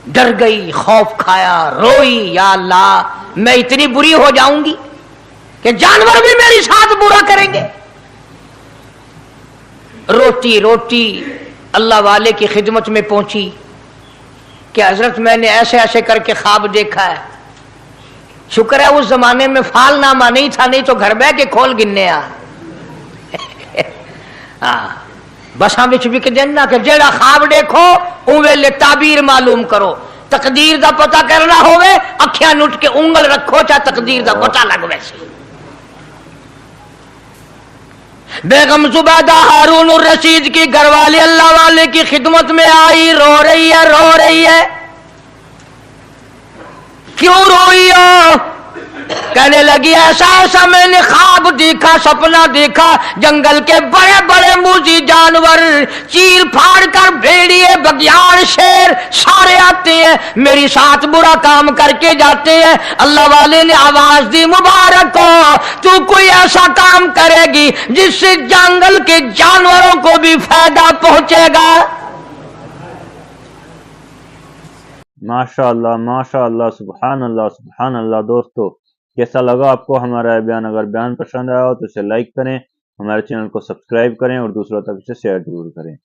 डर गई, खौफ खाया, रोई, या अल्लाह मैं इतनी बुरी हो जाऊंगी कि जानवर भी मेरे साथ बुरा करेंगे। रोती रोती अल्लाह वाले की खिदमत में पहुंची कि हजरत मैंने ऐसे ऐसे करके ख्वाब देखा है। शुक्र है उस जमाने में फालनामा नहीं था, नहीं तो घर बह के खोल गिनने आ बसा बिच बिक देना कि जेड़ा ख्वाब देखो उवेले ताबीर मालूम करो। तकदीर दा पता करना होवे, अखियां नुट के उंगल रखो, चाहे तकदीर दा पता लग वैसे। बेगम जुबैदा हारून रशीद की घरवाली अल्लाह वाले की खिदमत में आई, रो रही है, रो रही है। क्यों रोई हो? कहने लगी, ऐसा ऐसा मैंने ख्वाब देखा, सपना देखा, जंगल के बड़े बड़े मूजी जानवर, चीर फाड़ कर भेड़िए, बघियाड़, शेर सारे आते हैं, मेरी साथ बुरा काम करके जाते हैं। अल्लाह वाले ने आवाज दी, मुबारक हो, तू कोई ऐसा काम करेगी जिससे जंगल के जानवरों को भी फायदा पहुंचेगा। माशाअल्लाह, सुभान अल्लाह। दोस्तों, कैसा लगा आपको हमारा बयान? अगर बयान पसंद आया हो तो इसे लाइक करें, हमारे चैनल को सब्सक्राइब करें और दूसरों तक इसे शेयर जरूर करें।